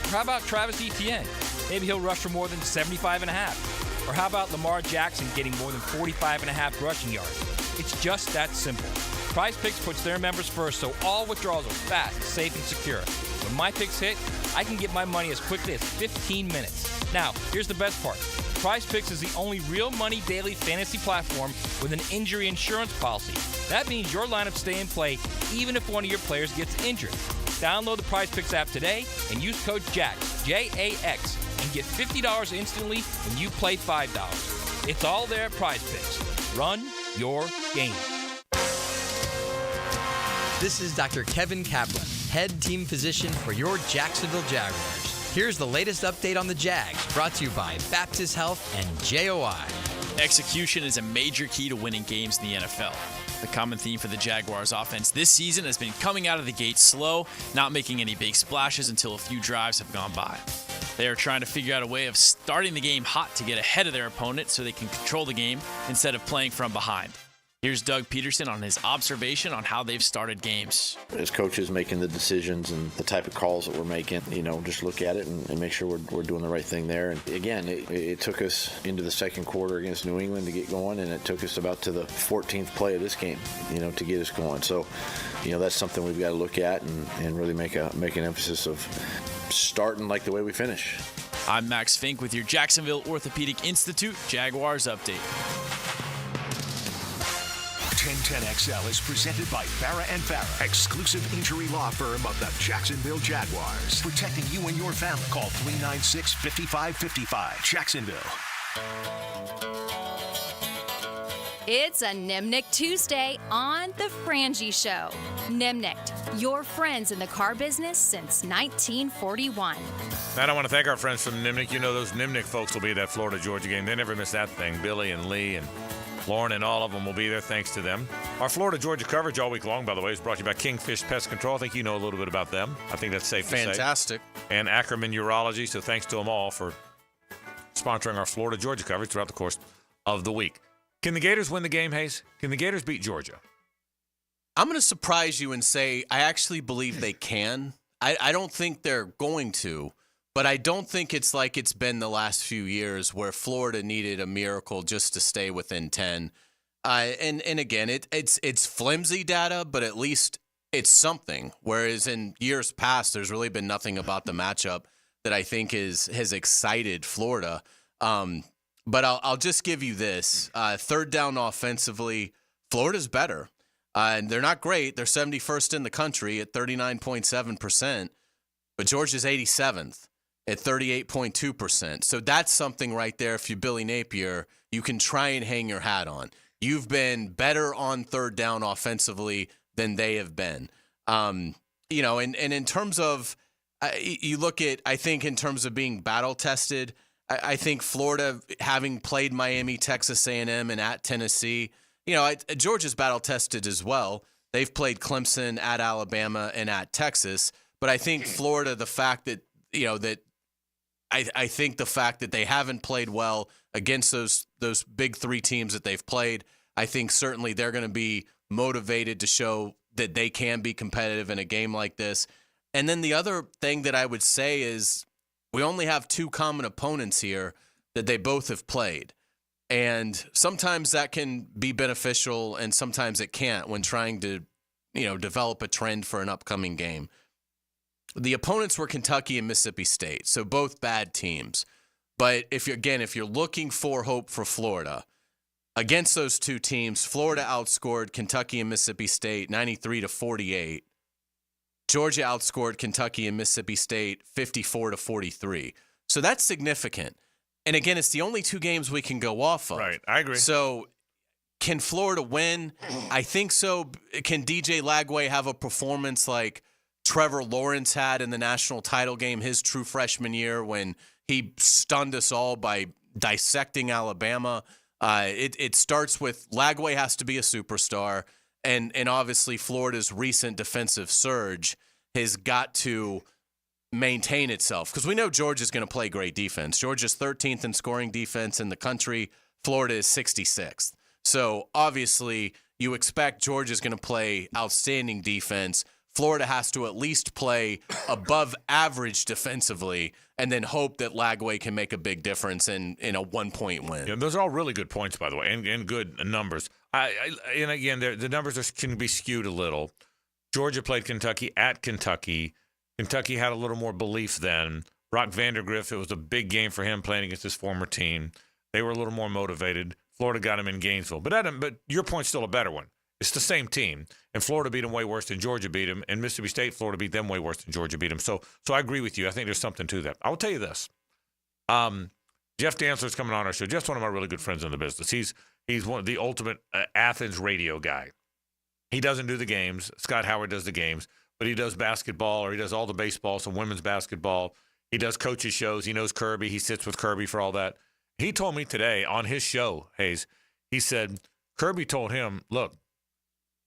Or how about Travis Etienne? Maybe he'll rush for more than 75.5. Or how about Lamar Jackson getting more than 45.5 rushing yards? It's just that simple. Prize Picks puts their members first, so all withdrawals are fast, safe, and secure. When my picks hit, I can get my money as quickly as 15 minutes. Now, here's the best part. Prize Picks is the only real money daily fantasy platform with an injury insurance policy. That means your lineups stay in play even if one of your players gets injured. Download the Prize Picks app today and use code JAX, J-A-X, and get $50 instantly when you play $5. It's all there at Prize Picks. Run your game.
This is Dr. Kevin Kaplan, head team physician for your Jacksonville Jaguars. Here's the latest update on the Jags, brought to you by Baptist Health and JOI.
Execution is a major key to winning games in the NFL. The common theme for the Jaguars offense this season has been coming out of the gate slow, not making any big splashes until a few drives have gone by. They are trying to figure out a way of starting the game hot to get ahead of their opponent so they can control the game instead of playing from behind. Here's Doug Peterson on his observation on how they've started games.
As coaches making the decisions and the type of calls that we're making, just look at it and make sure we're doing the right thing there. And again, it took us into the second quarter against New England to get going, and it took us about to the 14th play of this game, to get us going. So, that's something we've got to look at and really make an emphasis of starting like the way we finish.
I'm Max Fink with your Jacksonville Orthopedic Institute Jaguars update.
1010XL is presented by Farah & Farah, exclusive injury law firm of the Jacksonville Jaguars. Protecting you and your family. Call 396-5555. Jacksonville.
It's a Nimnick Tuesday on the Frangie Show. Nimnick, your friends in the car business since 1941.
And I want to thank our friends from Nimnick. Those Nimnick folks will be at that Florida-Georgia game. They never miss that thing. Billy and Lee and Lauren and all of them will be there, thanks to them. Our Florida-Georgia coverage all week long, by the way, is brought to you by Kingfish Pest Control. I think you know a little bit about them. I think that's safe to say.
Fantastic.
And Ackerman Urology, so thanks to them all for sponsoring our Florida-Georgia coverage throughout the course of the week. Can the Gators win the game, Hays? Can the Gators beat Georgia?
I'm going to surprise you and say I actually believe they can. I don't think they're going to. But I don't think it's like it's been the last few years where Florida needed a miracle just to stay within 10. And again, it's flimsy data, but at least it's something. Whereas in years past, there's really been nothing about the matchup that I think has excited Florida. But I'll just give you this. Third down offensively, Florida's better. And they're not great. They're 71st in the country at 39.7%. But Georgia's 87th. At 38.2%. So that's something right there. If you're Billy Napier, you can try and hang your hat on. You've been better on third down offensively than they have been. And in terms of, you look at, I think in terms of being battle tested, I think Florida, having played Miami, Texas A&M, and at Tennessee, Georgia's battle tested as well. They've played Clemson, at Alabama, and at Texas. But I think Florida, the fact that, I think the fact that they haven't played well against those big three teams that they've played, I think certainly they're going to be motivated to show that they can be competitive in a game like this. And then the other thing that I would say is we only have two common opponents here that they both have played. And sometimes that can be beneficial and sometimes it can't when trying to, develop a trend for an upcoming game. The opponents were Kentucky and Mississippi State, so both bad teams. But if you're looking for hope for Florida, against those two teams, Florida outscored Kentucky and Mississippi State 93-48. Georgia outscored Kentucky and Mississippi State 54-43. So that's significant. And again, it's the only two games we can go off of.
Right, I agree.
So can Florida win? I think so. Can DJ Lagway have a performance like Trevor Lawrence had in the national title game his true freshman year when he stunned us all by dissecting Alabama? It starts with Lagway has to be a superstar, and obviously Florida's recent defensive surge has got to maintain itself because we know Georgia's going to play great defense. Georgia's 13th in scoring defense in the country. Florida is 66th. So obviously you expect Georgia's going to play outstanding defense. Florida has to at least play above average defensively and then hope that Lagway can make a big difference in a 1-point win.
Yeah, those are all really good points, by the way, and good numbers. And again, the numbers can be skewed a little. Georgia played Kentucky at Kentucky. Kentucky had a little more belief then. Rock Vandergriff, it was a big game for him playing against his former team. They were a little more motivated. Florida got him in Gainesville. But your point's still a better one. It's the same team, and Florida beat them way worse than Georgia beat them, and Mississippi State, Florida beat them way worse than Georgia beat them. So I agree with you. I think there's something to that. I will tell you this. Jeff Dantzler's coming on our show. Jeff's one of my really good friends in the business. He's one of the ultimate Athens radio guy. He doesn't do the games. Scott Howard does the games, but he does basketball, or he does all the baseball, some women's basketball. He does coaches shows. He knows Kirby. He sits with Kirby for all that. He told me today on his show, Hays, he said Kirby told him, look,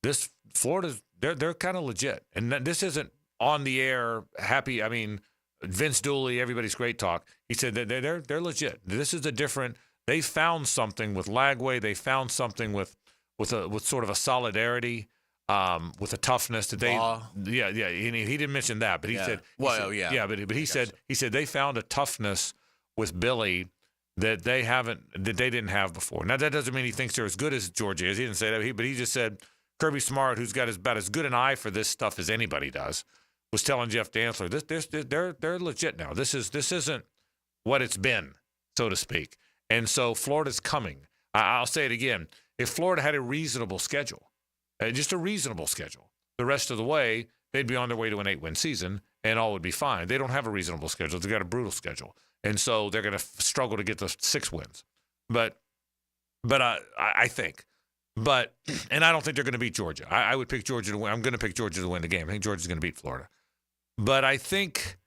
this Florida's, they're kind of legit. And this isn't on the air happy. I mean, Vince Dooley, everybody's great talk. He said that they're legit. This is a different, they found something with Lagway. They found something with sort of a solidarity. With a toughness that they, he didn't mention that, but he said, but he said they found a toughness with Billy that they didn't have before. Now that doesn't mean he thinks they're as good as Georgia is. He didn't say that, but he just said Kirby Smart, who's got about as good an eye for this stuff as anybody does, was telling Jeff Dantzler, they're legit now. This isn't what it's been, so to speak. And so Florida's coming. I'll say it again. If Florida had a reasonable schedule. Just a reasonable schedule. The rest of the way, they'd be on their way to an 8-win season, and all would be fine. They don't have a reasonable schedule. They've got a brutal schedule. And so they're going to struggle to get the 6 wins. But I think. And I don't think they're going to beat Georgia. I would pick Georgia to win. I'm going to pick Georgia to win the game. I think Georgia's going to beat Florida. But I think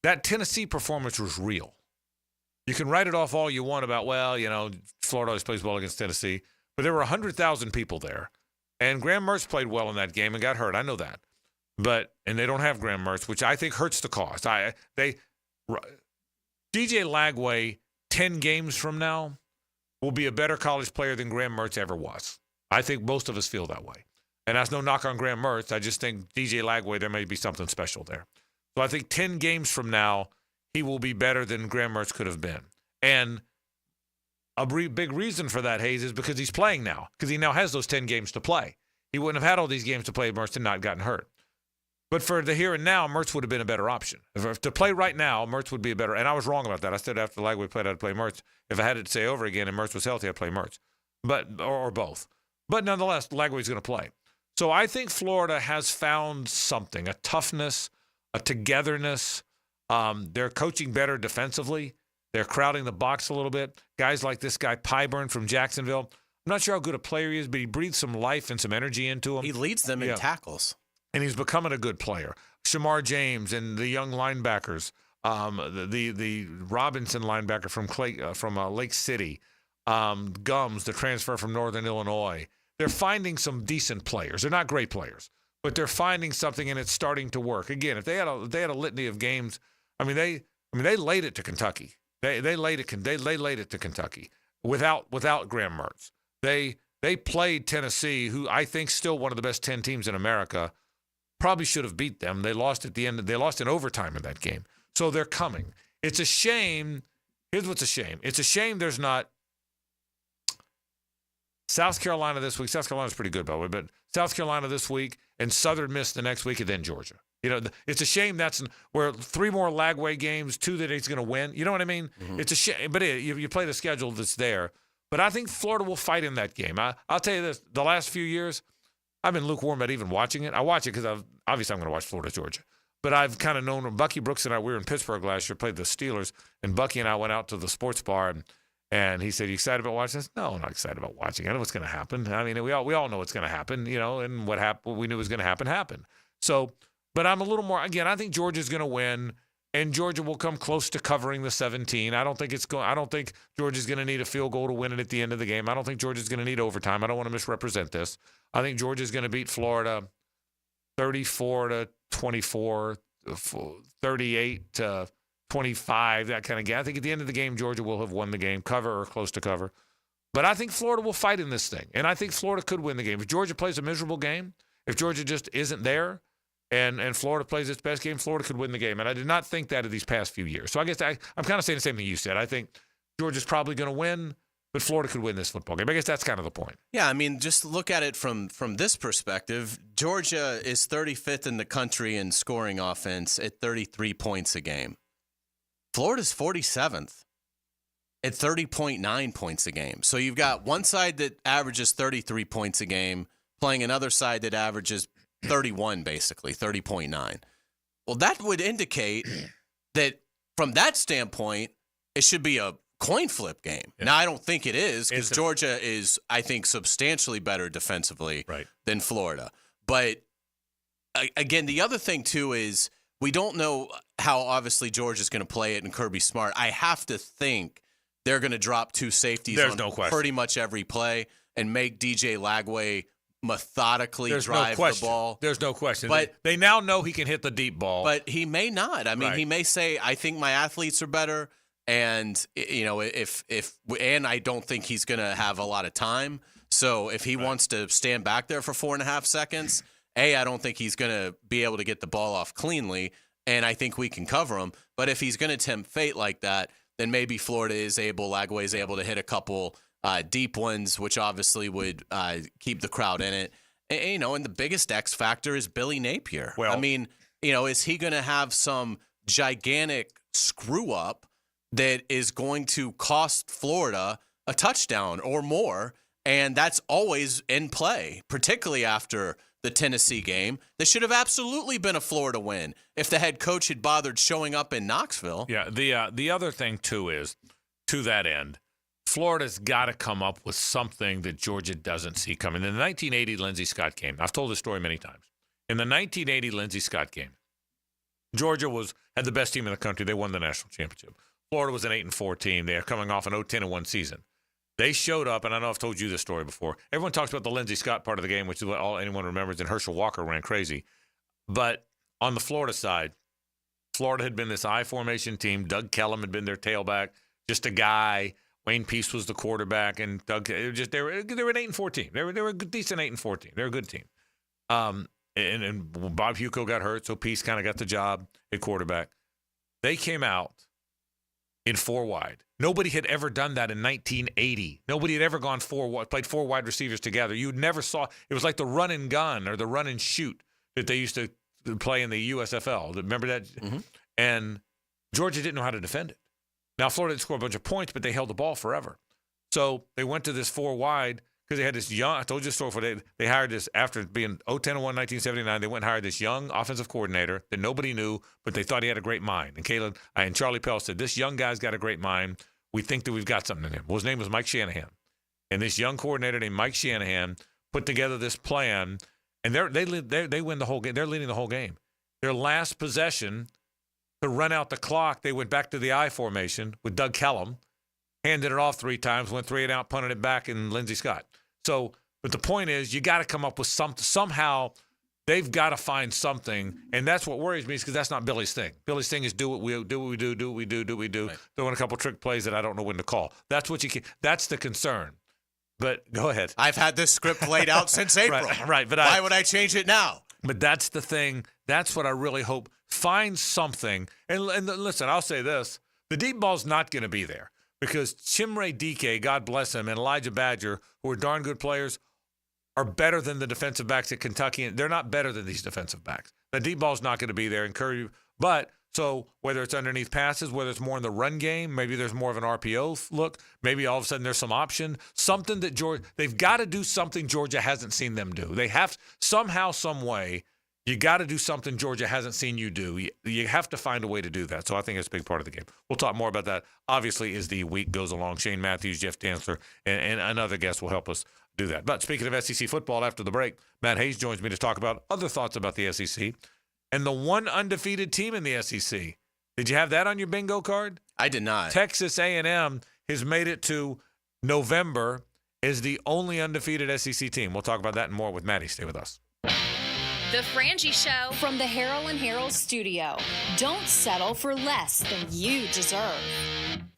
that Tennessee performance was real. You can write it off all you want about, Florida always plays well against Tennessee. But there were 100,000 people there. And Graham Mertz played well in that game and got hurt. I know that. And they don't have Graham Mertz, which I think hurts the cause. DJ Lagway, 10 games from now, will be a better college player than Graham Mertz ever was. I think most of us feel that way. And that's no knock on Graham Mertz. I just think DJ Lagway, there may be something special there. So I think 10 games from now, he will be better than Graham Mertz could have been. And a big reason for that, Hays, is because he's playing now, because he now has those 10 games to play. He wouldn't have had all these games to play if Mertz had not gotten hurt. But for the here and now, Mertz would have been a better option. If to play right now, Mertz would be a better, and I was wrong about that. I said after Lagway played, I'd play Mertz. If I had it to say over again and Mertz was healthy, I'd play Mertz. Or both. But nonetheless, Lagway's going to play. So I think Florida has found something, a toughness, a togetherness. They're coaching better defensively. They're crowding the box a little bit. Guys like this guy, Pyburn from Jacksonville. I'm not sure how good a player he is, but he breathes some life and some energy into him.
He leads them in tackles.
And he's becoming a good player. Shamar James and the young linebackers, the Robinson linebacker from Lake City, Gums, the transfer from Northern Illinois. They're finding some decent players. They're not great players, but they're finding something, and it's starting to work. Again, if they had a litany of games, they laid it to Kentucky. They laid it to Kentucky without Graham Mertz. They played Tennessee, who I think still one of the best 10 teams in America. Probably should have beat them. They lost at the end. They lost in overtime in that game. So they're coming. It's a shame. Here's what's a shame. It's a shame there's not South Carolina this week. South Carolina's pretty good, by the way, but South Carolina this week and Southern Miss the next week, and then Georgia. It's a shame that's where 3 more Lagway games, 2 that he's going to win. You know what I mean? Mm-hmm. It's a shame, but you play the schedule that's there. But I think Florida will fight in that game. I'll tell you this: the last few years, I've been lukewarm about even watching it. I watch it because obviously I'm going to watch Florida, Georgia. But I've kind of known Bucky Brooks and I. We were in Pittsburgh last year, played the Steelers, and Bucky and I went out to the sports bar, and he said, "You excited about watching this?" No, I'm not excited about watching. I know what's going to happen. I mean, we all know what's going to happen, and what we knew was going to happen. So. But I'm a little more, again, I think Georgia's going to win, and Georgia will come close to covering the 17. I don't think Georgia's going to need a field goal to win it at the end of the game. I don't think Georgia's going to need overtime. I don't want to misrepresent this. I think Georgia's going to beat Florida 34-24, 38-25, that kind of game. I think at the end of the game, Georgia will have won the game, cover or close to cover. But I think Florida will fight in this thing, and I think Florida could win the game. If Georgia plays a miserable game, if Georgia just isn't there, and Florida plays its best game, Florida could win the game. And I did not think that in these past few years. So I guess I'm kind of saying the same thing you said. I think Georgia's probably going to win, but Florida could win this football game. I guess that's kind of the point.
Yeah, just look at it from this perspective. Georgia is 35th in the country in scoring offense at 33 points a game. Florida's 47th at 30.9 points a game. So you've got one side that averages 33 points a game, playing another side that averages 31, basically, 30.9. Well, that would indicate that from that standpoint, it should be a coin flip game.
Yeah.
Now, I don't think it is because Georgia is, I think, substantially better defensively than Florida. But again, the other thing, too, is we don't know how obviously Georgia's going to play it and Kirby Smart. I have to think they're going to drop 2 safeties on pretty much every play and make DJ Lagway methodically drive the ball.
There's no question.
But
they now know he can hit the deep ball.
But he may not. I mean, he may say, I think my athletes are better. And, you know, and I don't think he's going to have a lot of time. So if he wants to stand back there for 4.5 seconds, I don't think he's going to be able to get the ball off cleanly. And I think we can cover him. But if he's going to tempt fate like that, then maybe Lagway is able to hit a couple deep ones, which obviously would keep the crowd in it. And, you know, and the biggest X factor is Billy Napier. Well, I mean, you know, is he going to have some gigantic screw up that is going to cost Florida a touchdown or more? And that's always in play, particularly after the Tennessee game. This should have absolutely been a Florida win if the head coach had bothered showing up in Knoxville.
Yeah, the other thing, too, is to that end, Florida's got to come up with something that Georgia doesn't see coming. In the 1980 Lindsey Scott game, I've told this story many times. In the 1980 Lindsey Scott game, Georgia had the best team in the country. They won the national championship. Florida was an 8-4 team. They are coming off an 0-10-1 season. They showed up, and I know I've told you this story before. Everyone talks about the Lindsey Scott part of the game, which is what all anyone remembers, and Herschel Walker ran crazy. But on the Florida side, Florida had been this I formation team. Doug Kellum had been their tailback, just a guy. Wayne Peace was the they were an 8-4 team. They were a decent 8-4 team. They're a good team. And Bob Hugo got hurt, so Peace kind of got the job at quarterback. They came out in 4 wide. Nobody had ever done that in 1980. Nobody had ever gone played 4 wide receivers together. You never saw. It was like the run and gun or the run and shoot that they used to play in the USFL. Remember that? Mm-hmm. And Georgia didn't know how to defend it. Now, Florida didn't score a bunch of points, but they held the ball forever. So they went to this 4 wide because they had this young, I told you the story before, they hired this, after being 0-10-1 1979, they went and hired this young offensive coordinator that nobody knew, but they thought he had a great mind. And Charlie Pell said, this young guy's got a great mind. We think that we've got something in him. Well, his name was Mike Shanahan. And this young coordinator named Mike Shanahan put together this plan, and they win the whole game. They're leading the whole game. Their last possession, to run out the clock, they went back to the I formation with Doug Kellum, handed it off 3 times, went 3 and out, punted it back, and Lindsey Scott. So, but the point is, you got to come up with somehow they've got to find something, and that's what worries me, is because that's not Billy's thing. Billy's thing is do what we do, right. Throwing a couple trick plays that I don't know when to call. That's what that's the concern. But go ahead.
I've had this script laid out since April.
Right. But
why would I change it now?
But that's the thing. That's what I really hope. Find something. And listen, I'll say this. The deep ball's not going to be there because Chimere Dike, God bless him, and Elijah Badger, who are darn good players, are better than the defensive backs at Kentucky. And they're not better than these defensive backs. The deep ball's not going to be there. But so whether it's underneath passes, whether it's more in the run game, maybe there's more of an RPO look. Maybe all of a sudden there's some option. Something that they've got to do something Georgia hasn't seen them do. They have somehow, some way. You got to do something Georgia hasn't seen you do. You have to find a way to do that. So I think it's a big part of the game. We'll talk more about that, obviously, as the week goes along. Shane Matthews, Jeff Dantzler, and another guest will help us do that. But speaking of SEC football, after the break, Matt Hays joins me to talk about other thoughts about the SEC and the one undefeated team in the SEC. Did you have that on your bingo card?
I did not.
Texas A&M has made it to November as the only undefeated SEC team. We'll talk about that and more with Maddie. Stay with us.
The Frangie Show from the Harold and Harold studio. Don't settle for less than you deserve.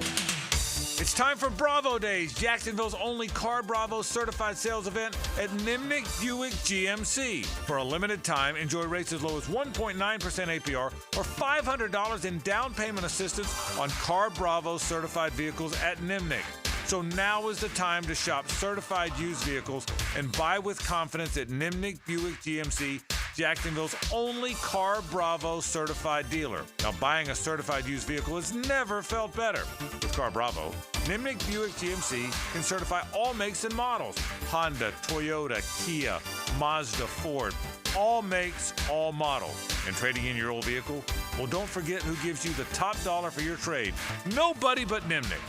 It's time for Bravo Days, Jacksonville's only Car Bravo certified sales event at Nimnicht Buick GMC. For a limited time, enjoy rates as low as 1.9% APR or $500 in down payment assistance on Car Bravo certified vehicles at Nimnicht. So now is the time to shop certified used vehicles and buy with confidence at Nimnicht Buick GMC, Jacksonville's only Car Bravo certified dealer. Now, buying a certified used vehicle has never felt better. With Car Bravo, Nimnicht Buick GMC can certify all makes and models. Honda, Toyota, Kia, Mazda, Ford. All makes, all models. And trading in your old vehicle? Well, don't forget who gives you the top dollar for your trade. Nobody but Nimnicht.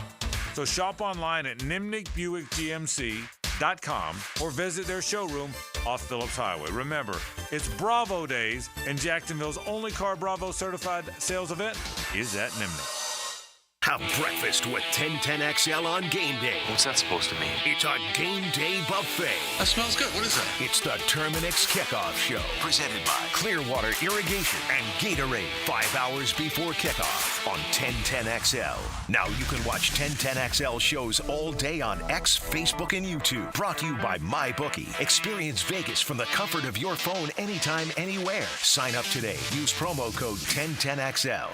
So shop online at nimnickbuickgmc.com or visit their showroom off Phillips Highway. Remember, it's Bravo Days, and Jacksonville's only Car Bravo certified sales event is at Nimnick.
Have breakfast with 1010XL on game day.
What's that supposed to mean?
It's a game day buffet.
That smells good. What is that?
It's the Terminix Kickoff Show.
Presented by
Clearwater Irrigation and Gatorade. 5 hours before kickoff on 1010XL. Now you can watch 1010XL shows all day on X, Facebook, and YouTube. Brought to you by MyBookie. Experience Vegas from the comfort of your phone anytime, anywhere. Sign up today. Use promo code 1010XL.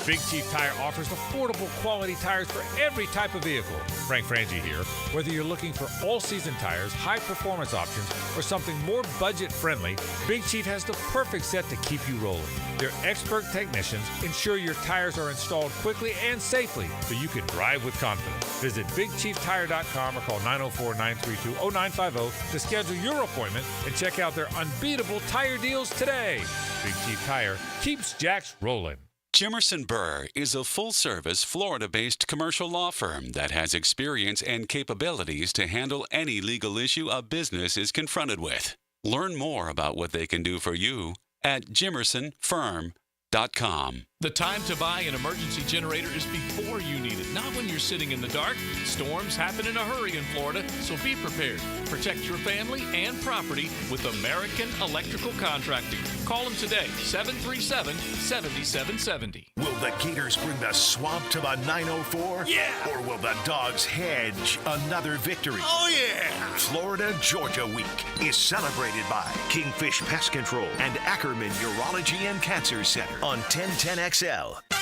Big Chief Tire offers affordable quality tires for every type of vehicle. Frank Frangie here. Whether you're looking for all-season tires, high-performance options, or something more budget-friendly, Big Chief has the perfect set to keep you rolling. Their expert technicians ensure your tires are installed quickly and safely so you can drive with confidence. Visit BigChiefTire.com or call 904-932-0950 to schedule your appointment and check out their unbeatable tire deals today. Big Chief Tire keeps Jacks rolling.
Jimerson Burr is a full-service, Florida-based commercial law firm that has experience and capabilities to handle any legal issue a business is confronted with. Learn more about what they can do for you at jimersonfirm.com.
The time to buy an emergency generator is before you need it, not when you're sitting in the dark. Storms happen in a hurry in Florida, so be prepared. Protect your family and property with American Electrical Contracting. Call them today, 737-7770.
Will the Gators bring the swamp to the 904?
Yeah!
Or will the Dogs hedge another victory?
Oh, yeah!
Florida-Georgia Week is celebrated by Kingfish Pest Control and Ackerman Urology and Cancer Center on 1010XL.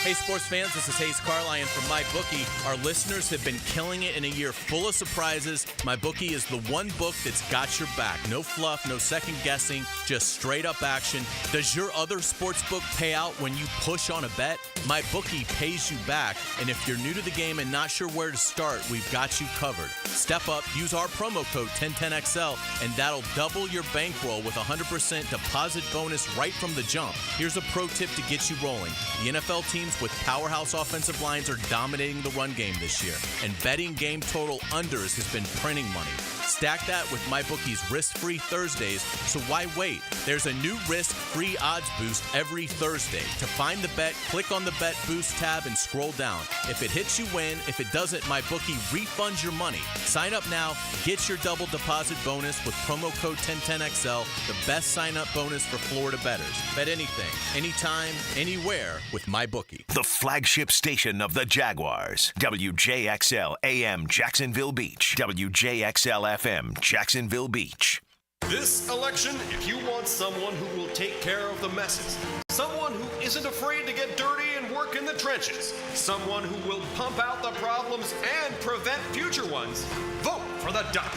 Hey, sports fans, this is Hays Carlyon from MyBookie. Our listeners have been killing it in a year full of surprises. MyBookie is the one book that's got your back. No fluff, no second guessing, just straight up action. Does your other sports book pay out when you push on a bet? MyBookie pays you back, and if you're new to the game and not sure where to start, we've got you covered. Step up, use our promo code 1010XL, and that'll double your bankroll with 100% deposit bonus right from the jump. Here's a pro tip to get you rolling. The NFL teams with powerhouse offensive lines are dominating the run game this year, and betting game total unders has been printing money. Stack that with MyBookie's risk-free Thursdays, so why wait? There's a new risk-free odds boost every Thursday. To find the bet, click on the Bet Boost tab and scroll down. If it hits, you win. If it doesn't, MyBookie refunds your money. Sign up now, get your double deposit bonus with promo code 1010XL, the best sign-up bonus for Florida bettors. Bet anything, anytime, anywhere with MyBookie.
The flagship station of the Jaguars. WJXL AM Jacksonville Beach. WJXL FM Jacksonville Beach.
This election, if you want someone who will take care of the messes, someone who isn't afraid to get dirty and work in the trenches, someone who will pump out the problems and prevent future ones, vote for the Duck.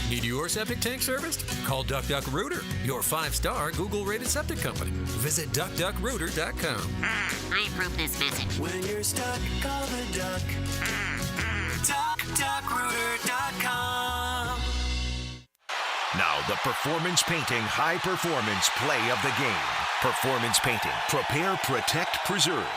Need your septic tank serviced? Call Duck Duck Rooter, your 5-star Google-rated septic company. Visit duckduckrooter.com.
I approve this message.
When you're stuck, call the Duck. DuckDuckRooter.com.
Now the Performance Painting High Performance Play of the Game. Performance Painting. Prepare, protect, preserve.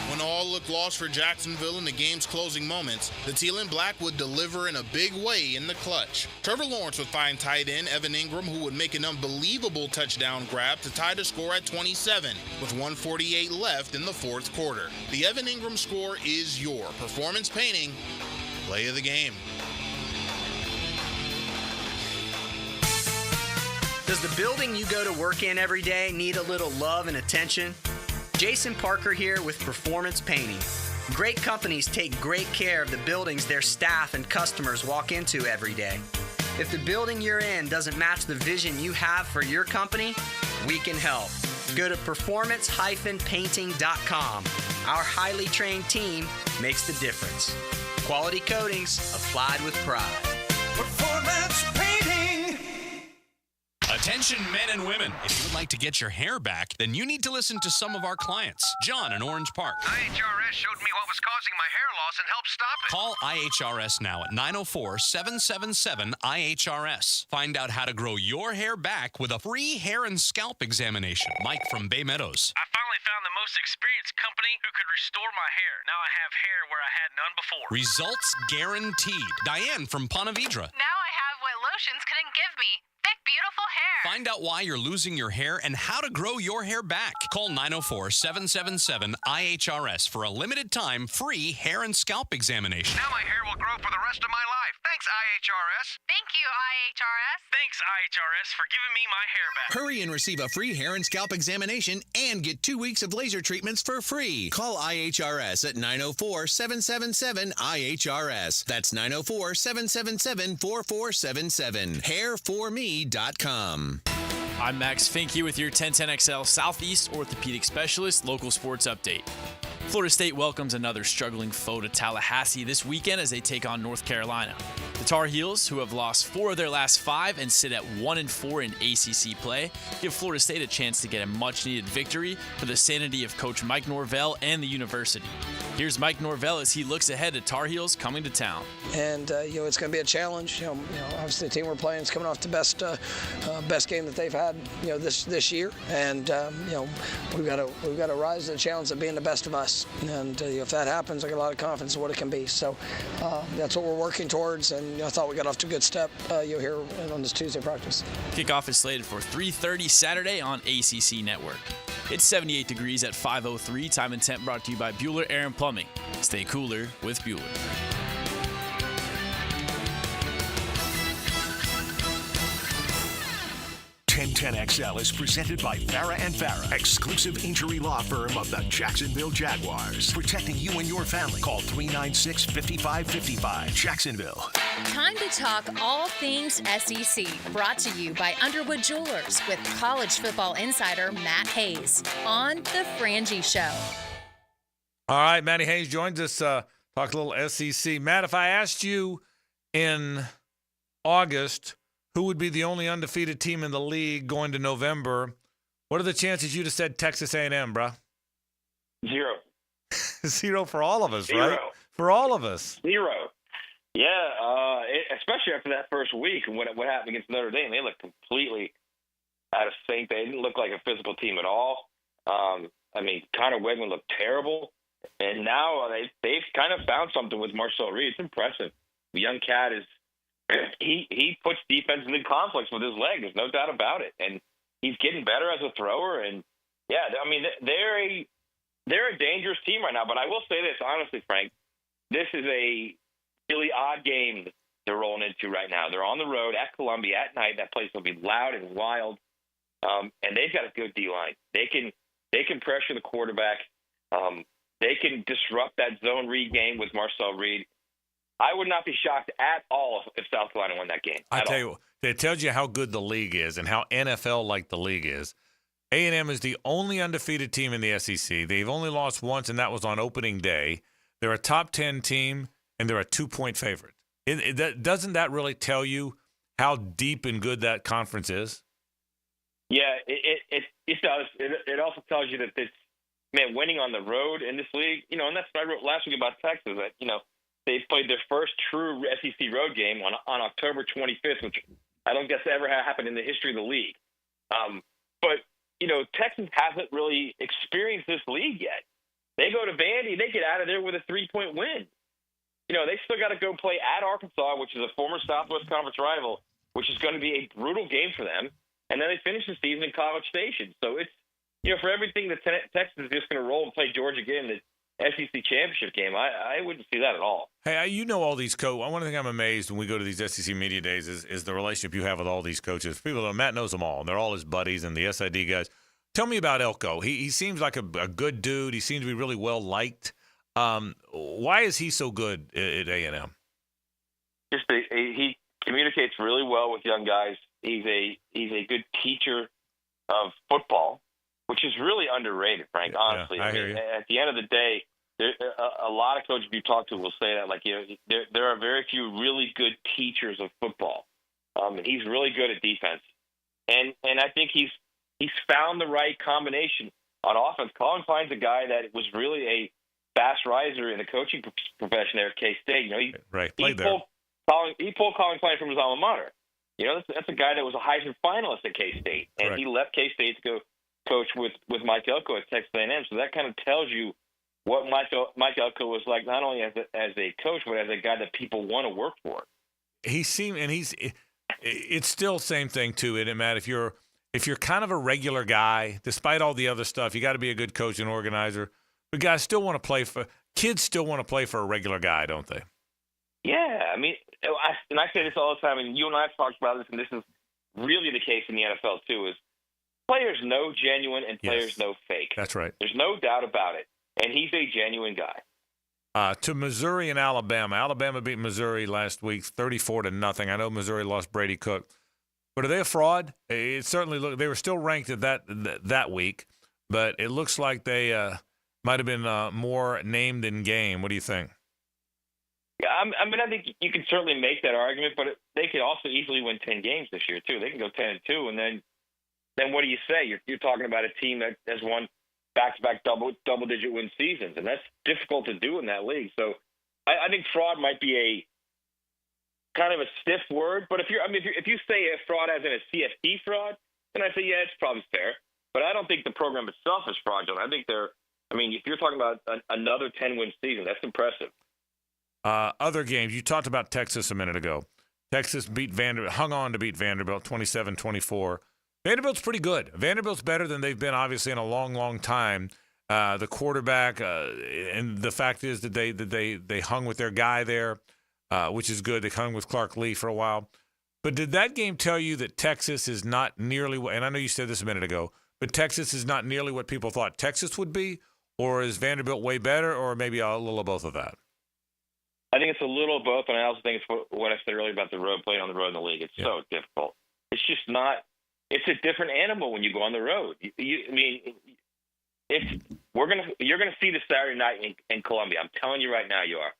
When all looked lost for Jacksonville in the game's closing moments, the Teal and Black would deliver in a big way in the clutch. Trevor Lawrence would find tight end Evan Ingram, who would make an unbelievable touchdown grab to tie the score at 27, with 1:48 left in the fourth quarter. The Evan Ingram score is your Performance Painting Play of the Game.
Does the building you go to work in every day need a little love and attention? Jason Parker here with Performance Painting. Great companies take great care of the buildings their staff and customers walk into every day. If the building you're in doesn't match the vision you have for your company, we can help. Go to performance-painting.com. Our highly trained team makes the difference. Quality coatings applied with pride.
Performance Painting.
Attention men and women, if you would like to get your hair back, then you need to listen to some of our clients. John in Orange Park.
IHRS showed me what was causing my hair loss and helped stop it.
Call IHRS now at 904-777-IHRS. Find out how to grow your hair back with a free hair and scalp examination. Mike from Bay Meadows.
I finally
finally found the most experienced company who could restore my hair. Now I have hair where I had none before.
Results guaranteed. Diane from Ponte Vedra.
Now I have what lotions couldn't give me. Thick, beautiful hair.
Find out why you're losing your hair and how to grow your hair back. Call 904-777-IHRS for a limited time free hair and scalp examination.
Now my hair will grow for the rest of my life. Thanks, IHRS.
Thank you, IHRS.
Thanks, IHRS, for giving me my hair back.
Hurry and receive a free hair and scalp examination and get 2 weeks of laser treatments for free. Call IHRS at 904-777-IHRS. That's 904-777-4477. Hairforme.com.
I'm Max Finke with your 1010XL Southeast Orthopedic Specialist local sports update. Florida State welcomes another struggling foe to Tallahassee this weekend as they take on North Carolina. The Tar Heels, who have lost 4 of their last 5 and sit at 1-4 in ACC play, give Florida State a chance to get a much-needed victory for the sanity of Coach Mike Norvell and the university. Here's Mike Norvell as he looks ahead to Tar Heels coming to town.
And it's going to be a challenge. Obviously the team we're playing is coming off the best game that they've had this year, and we've got to rise to the challenge of being the best of us. And if that happens, I got a lot of confidence in what it can be. So that's what we're working towards. And I thought we got off to a good step. You'll hear on this Tuesday practice.
Kickoff is slated for 3:30 Saturday on ACC Network. It's 78 degrees at 5:03. Time and temp brought to you by Bueller Air and Plumbing. Stay cooler with Bueller.
1010XL is presented by Farah and Farah, exclusive injury law firm of the Jacksonville Jaguars. Protecting you and your family. Call 396-5555. Jacksonville.
Time to talk all things SEC. Brought to you by Underwood Jewelers with college football insider Matt Hays on The Frangie Show.
All right, Matty Hays joins us. Talk a little SEC. Matt, if I asked you in August who would be the only undefeated team in the league going to November, what are the chances you'd have said Texas A&M, bro?
0.
0 for all of us,
0.
right? For all of us.
0. Yeah, especially after that first week and what happened against Notre Dame. They looked completely out of sync. They didn't look like a physical team at all. Connor Wegman looked terrible. And now they've kind of found something with Marcel Reed. It's impressive. The young cat is he puts defense in conflicts with his leg. There's no doubt about it. And he's getting better as a thrower. And yeah, they're a dangerous team right now. But I will say this honestly, Frank, this is a really odd game they're rolling into right now. They're on the road at Columbia at night. That place will be loud and wild. And they've got a good D-line. They can pressure the quarterback. They can disrupt that zone read game with Marcel Reed. I would not be shocked at all if South Carolina won that game.
I tell you, it tells you how good the league is and how NFL-like the league is. A&M is the only undefeated team in the SEC. They've only lost once, and that was on opening day. They're a top 10 team, and they're a 2-point favorite. Doesn't that really tell you how deep and good that conference is?
Yeah, it does. It also tells you that winning on the road in this league, and that's what I wrote last week about Texas, that, they played their first true SEC road game on October 25th, which I don't guess ever happened in the history of the league. But Texas hasn't really experienced this league yet. They go to Vandy, they get out of there with a 3-point win. They still got to go play at Arkansas, which is a former Southwest Conference rival, which is going to be a brutal game for them. And then they finish the season in College Station. So it's, for everything that Texas is just going to roll and play Georgia again, the SEC championship game, I wouldn't see that at all.
Hey, all these coaches. One thing I'm amazed when we go to these SEC media days is the relationship you have with all these coaches. People know Matt knows them all, and they're all his buddies and the SID guys. Tell me about Elko. He seems like a good dude. He seems to be really well liked. Why is he so good at A&M?
He communicates really well with young guys. He's a good teacher of football, which is really underrated, Frank, honestly.
Yeah, I hear you.
At the end of the day, a lot of coaches you talk to will say that, there are very few really good teachers of football. He's really good at defense. And I think he's found the right combination on offense. Colin Klein's a guy that was really a fast riser in the coaching profession there at K-State. He pulled Colin Klein from his alma mater. That's a guy that was a Heisman finalist at K-State, and he left K-State to go coach with Mike Elko at Texas A&M. So that kind of tells you what Mike Elko was like, not only as a coach, but as a guy that people want to work for.
It's still same thing too, isn't it, Matt? If you're kind of a regular guy, despite all the other stuff, you got to be a good coach and organizer. But guys still want to play for kids. Still want to play for a regular guy, don't they?
Yeah, I mean, I say this all the time, and you and I have talked about this, and this is really the case in the NFL too. Is players know genuine and players know fake.
That's right.
There's no doubt about it, and he's a genuine guy.
To Missouri and Alabama. Alabama beat Missouri last week 34-0. I know Missouri lost Brady Cook. But are they a fraud? It certainly looked. They were still ranked at that week, but it looks like they might have been more named in game. What do you think?
Yeah, I mean, I think you can certainly make that argument, but they could also easily win 10 games this year too. They can go 10-2, and then what do you say? You're talking about a team that has won back-to-back double-digit win seasons, and that's difficult to do in that league. So I think fraud might be a kind of a stiff word, but if you say a fraud as in a CFP fraud, then I say it's probably fair. But I don't think the program itself is fraudulent. I think if you're talking about another 10-win season, that's impressive.
Other games, you talked about Texas a minute ago. Texas hung on to beat Vanderbilt 27-24. Vanderbilt's pretty good. Vanderbilt's better than they've been, obviously, in a long, long time. The quarterback, and the fact is that they hung with their guy there, which is good. They hung with Clark Lee for a while. But did that game tell you that Texas is not nearly – and I know you said this a minute ago – but Texas is not nearly what people thought Texas would be? Or is Vanderbilt way better, or maybe a little of both of that?
I think it's a little of both, and I also think it's what I said earlier about the road, playing on the road in the league. It's so difficult. It's just not – it's a different animal when you go on the road. You're gonna see this Saturday night in Columbia. I'm telling you right now, you are.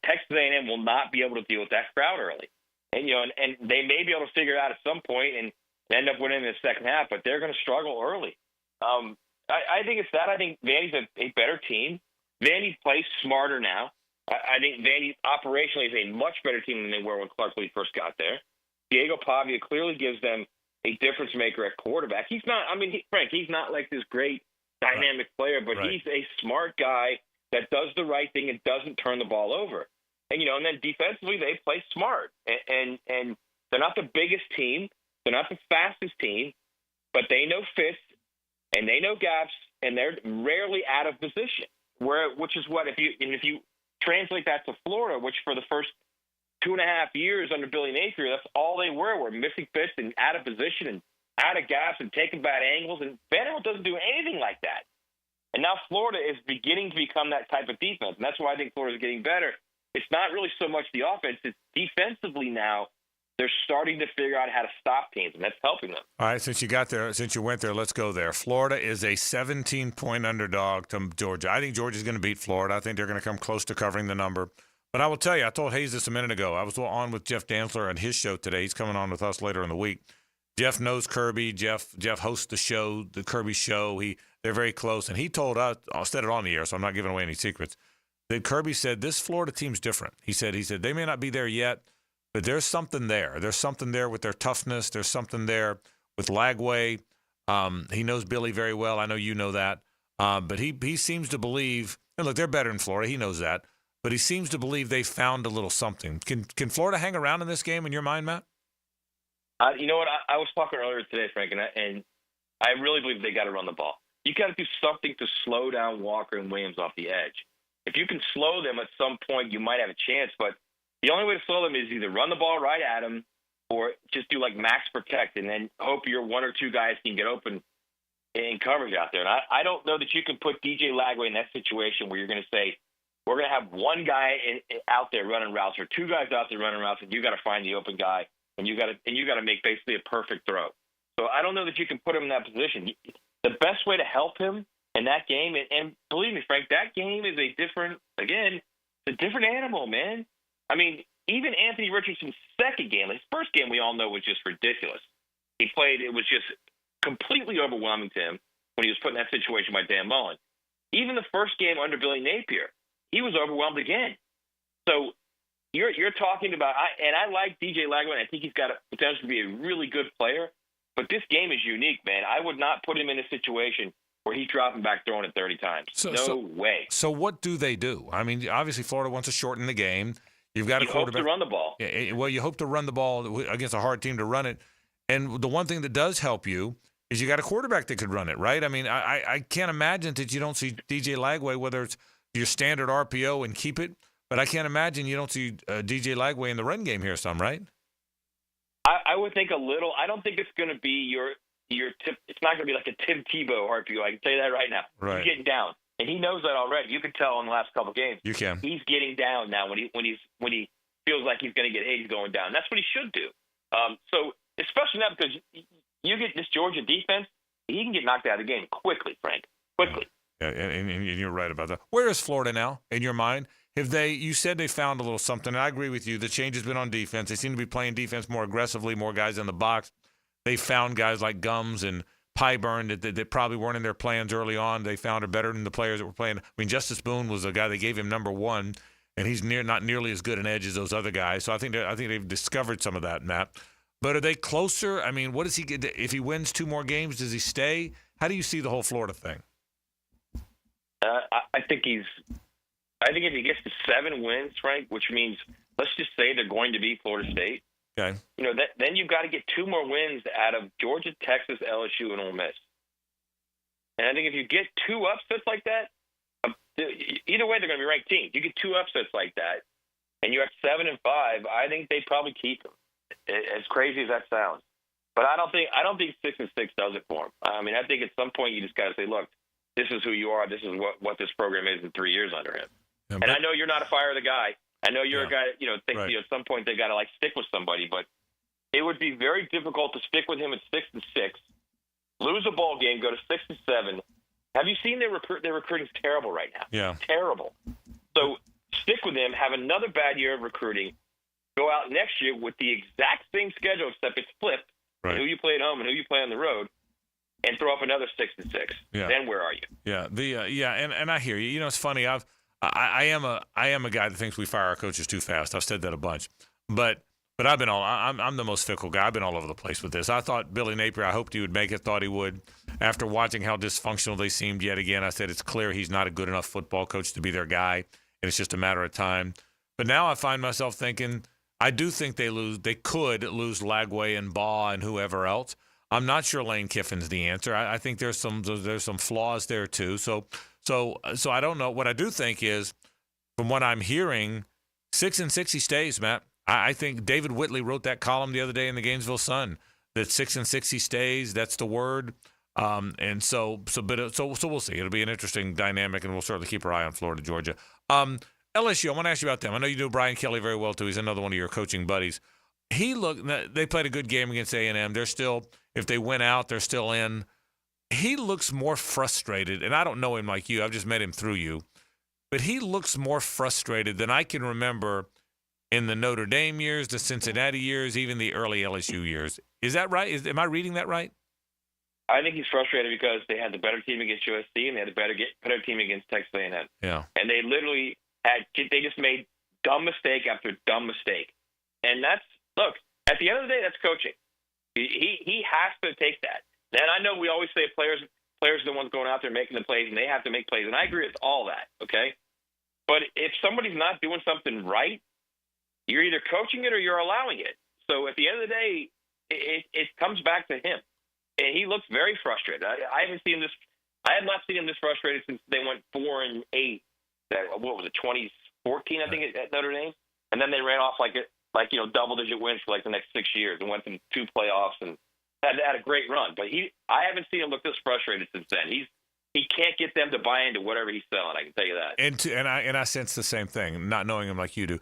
Texas A&M will not be able to deal with that crowd early, and they may be able to figure it out at some point and end up winning in the second half, but they're going to struggle early. I think it's that. I think Vandy's a better team. Vandy plays smarter now. I think Vandy operationally is a much better team than they were when Clark Lee first got there. Diego Pavia clearly gives them a difference maker at quarterback. He's not, Frank, he's not like this great dynamic player, but he's a smart guy that does the right thing and doesn't turn the ball over. And, and then defensively, they play smart. And they're not the biggest team. They're not the fastest team, but they know fits and they know gaps, and they're rarely out of position. Which is what, if you translate that to Florida, which for the first 2.5 years under Billy Napier, that's all they were missing fits and out of position and out of gaps and taking bad angles. And Vanderbilt doesn't do anything like that. And now Florida is beginning to become that type of defense. And that's why I think Florida's getting better. It's not really so much the offense. It's defensively now. They're starting to figure out how to stop teams, and that's helping them.
All right, since you went there, let's go there. Florida is a 17-point underdog to Georgia. I think Georgia's going to beat Florida. I think they're going to come close to covering the number. But I will tell you, I told Hays this a minute ago. I was on with Jeff Dantzler on his show today. He's coming on with us later in the week. Jeff knows Kirby. Jeff hosts the show, the Kirby Show. They're very close. And he told us, I said it on the air, so I'm not giving away any secrets, that Kirby said this Florida team's different. He said they may not be there yet, but there's something there. There's something there with their toughness. There's something there with Lagway. He knows Billy very well. I know you know that. But he seems to believe, and look, they're better than Florida. He knows that. But he seems to believe they found a little something. Can Florida hang around in this game in your mind, Matt?
You know what? I was talking earlier today, Frank, and I really believe they got to run the ball. You got to do something to slow down Walker and Williams off the edge. If you can slow them at some point, you might have a chance. But the only way to slow them is either run the ball right at them or just do like max protect and then hope your one or two guys can get open in coverage out there. And I don't know that you can put DJ Lagway in that situation where you're going to say, we're going to have one guy out there running routes or two guys out there running routes, and you got to find the open guy, and you got to make basically a perfect throw. So I don't know that you can put him in that position. The best way to help him in that game, and believe me, Frank, that game is a different animal, man. I mean, even Anthony Richardson's second game, his first game, we all know was just ridiculous. It was just completely overwhelming to him when he was put in that situation by Dan Mullen. Even the first game under Billy Napier, he was overwhelmed again. So you're talking about, and I like DJ Lagway. I think he's got a potential to be a really good player. But this game is unique, man. I would not put him in a situation where he's dropping back throwing it 30 times. No way.
So what do they do? I mean, obviously Florida wants to shorten the game. You've got a quarterback.
Hope to run the ball.
Well, you hope to run the ball against a hard team to run it. And the one thing that does help you is you got a quarterback that could run it, right? I mean, I can't imagine that you don't see DJ Lagway, whether it's your standard RPO and keep it, but I can't imagine you don't see DJ Lagway in the run game here some, right?
I would think a little. I don't think it's going to be your tip. It's not going to be like a Tim Tebow RPO. I can tell you that right now.
Right.
He's getting down, and he knows that already. You can tell in the last couple of games.
You can.
He's getting down now when he feels like he's going to get hit. He's going down. That's what he should do. So especially now because you get this Georgia defense, he can get knocked out of the game quickly, Frank. Quickly.
Yeah, and you're right about that. Where is Florida now in your mind? You said they found a little something, and I agree with you. The change has been on defense. They seem to be playing defense more aggressively, more guys in the box. They found guys like Gums and Pyburn that probably weren't in their plans early on. They found are better than the players that were playing. I mean, Justice Boone was a guy they gave him number one, and he's not nearly as good an edge as those other guys. So I think they've discovered some of that, Matt. But are they closer? I mean, what does he get? If he wins 2 more games, does he stay? How do you see the whole Florida thing?
I think if he gets to 7 wins, Frank, which means let's just say they're going to be Florida State.
Okay.
Then you've got to get 2 more wins out of Georgia, Texas, LSU, and Ole Miss. And I think if you get 2 upsets like that, either way they're going to be ranked teams. You get 2 upsets like that, and you're at 7 and 5. I think they probably keep them. As crazy as that sounds, but I don't think 6 and 6 does it for him. I mean, I think at some point you just got to say, look, this is who you are. This is what this program is in 3 years under him. Yeah, and I know you're not a fire the guy. I know you're a guy that thinks right. At some point they got to stick with somebody, but it would be very difficult to stick with him at 6 and 6, lose a ball game, go to 6 and 7. Have you seen their recruiting's terrible right now?
Yeah,
terrible. So stick with him. Have another bad year of recruiting. Go out next year with the exact same schedule, except it's flipped.
Right.
Who you play at home and who you play on the road, and throw up another 6 and 6.
Yeah.
Then where are you?
Yeah, and I hear you. You know, it's funny. I am a guy that thinks we fire our coaches too fast. I've said that a bunch, but I'm the most fickle guy. I've been all over the place with this. I thought Billy Napier, I hoped he would make it. Thought he would. After watching how dysfunctional they seemed yet again, I said it's clear he's not a good enough football coach to be their guy, and it's just a matter of time. But now I find myself thinking, I do think they could lose Lagway and Baugh and whoever else. I'm not sure Lane Kiffin's the answer. I think there's some flaws there too. So I don't know. What I do think is, from what I'm hearing, 6 and 6 he stays, Matt. I think David Whitley wrote that column the other day in the Gainesville Sun that 6 and 6 he stays. That's the word. And so we'll see. It'll be an interesting dynamic, and we'll certainly keep our eye on Florida, Georgia. LSU, I want to ask you about them. I know you know Brian Kelly very well, too. He's another one of your coaching buddies. They played a good game against A&M. They're still, if they win out, they're still in. He looks more frustrated, and I don't know him like you. I've just met him through you. But he looks more frustrated than I can remember in the Notre Dame years, the Cincinnati years, even the early LSU years. Is that right? Am I reading that right?
I think he's frustrated because they had the better team against USC, and they had the better team against Texas A&M.
Yeah.
And they literally they just made dumb mistake after dumb mistake. And look, at the end of the day, that's coaching. He has to take that. And I know we always say players are the ones going out there making the plays, and they have to make plays. And I agree with all that, okay? But if somebody's not doing something right, you're either coaching it or you're allowing it. So at the end of the day, it comes back to him. And he looks very frustrated. I have not seen him this frustrated since they went 4-8. What was it, 2014, I think, at Notre Dame? And then they ran off double-digit wins for the next 6 years and went to 2 playoffs and had a great run. But I haven't seen him look this frustrated since then. He can't get them to buy into whatever he's selling. I can tell you that.
And I sense the same thing, not knowing him like you do.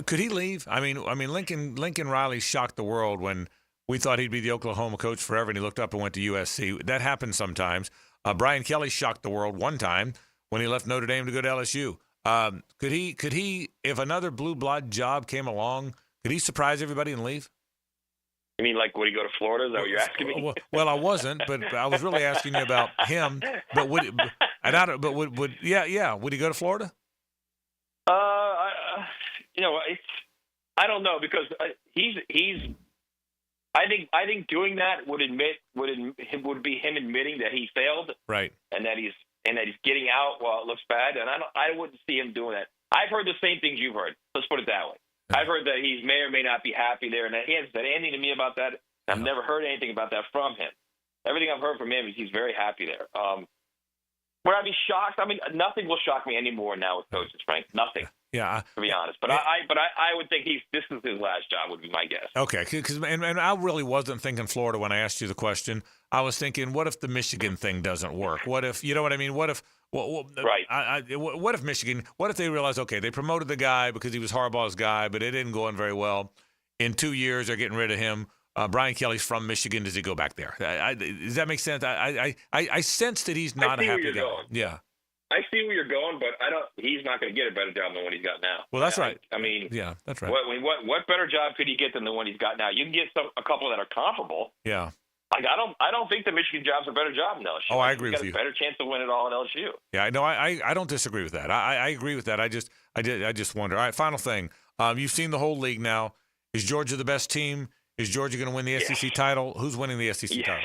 Could he leave? I mean, Lincoln Riley shocked the world when we thought he'd be the Oklahoma coach forever, and he looked up and went to USC. That happens sometimes. Brian Kelly shocked the world one time when he left Notre Dame to go to LSU. Could he, if another blue blood job came along, could he surprise everybody and leave?
You mean would he go to Florida? Is that what you're asking me?
Well, I wasn't, but I was really asking you about him. But would he go to Florida?
I don't know, because he's I think doing that would be him admitting that he failed,
right,
and that he's getting out while it looks bad. And I wouldn't see him doing that. I've heard the same things you've heard. Let's put it that way. I've heard that he may or may not be happy there, and he hasn't said anything to me about that. I've never heard anything about that from him. Everything I've heard from him is he's very happy there. Would I be shocked? I mean, nothing will shock me anymore now with coaches, Frank. Nothing.
Yeah,
to be honest. But I would think this is his last job. Would be my guess.
Okay, and I really wasn't thinking Florida when I asked you the question. I was thinking, what if the Michigan thing doesn't work? What if, you know what I mean? What if,
right?
What if Michigan? What if they realize, okay, they promoted the guy because he was Harbaugh's guy, but it didn't go in very well. In 2 years, they're getting rid of him. Brian Kelly's from Michigan. Does he go back there? Does that make sense? I sense that he's not a happy guy. Yeah.
I see where you're going, but he's not going to get a better job than what he's got now.
Well, that's right.
I mean,
yeah, that's right.
What better job could he get than the one he's got now? You can get a couple that are comparable.
Yeah.
Like I don't think the Michigan job's a better job than LSU.
Oh, I agree with you.
He's got a better chance to win it all at LSU.
Yeah, no, I don't disagree with that. I agree with that. I just wonder. All right, final thing. You've seen the whole league now. Is Georgia the best team? Is Georgia going to win the SEC title? Who's winning the SEC title?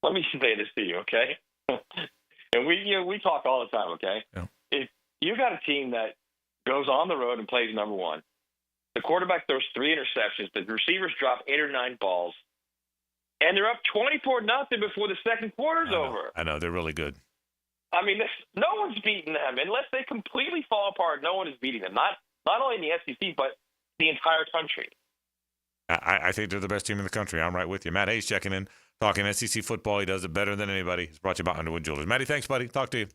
Let me say this to you, okay? And we talk all the time, okay?
Yeah.
If you got a team that goes on the road and plays number one, the quarterback throws 3 interceptions, the receivers drop 8 or 9 balls, and they're up 24-0 before the second quarter's over.
I know, they're really good.
I mean, no one's beating them. Unless they completely fall apart, no one is beating them. Not only in the SEC, but the entire country.
I think they're the best team in the country. I'm right with you. Matt Hays checking in, talking SEC football. He does it better than anybody. It's brought to you by Underwood Jewelers. Matty, thanks, buddy. Talk to you.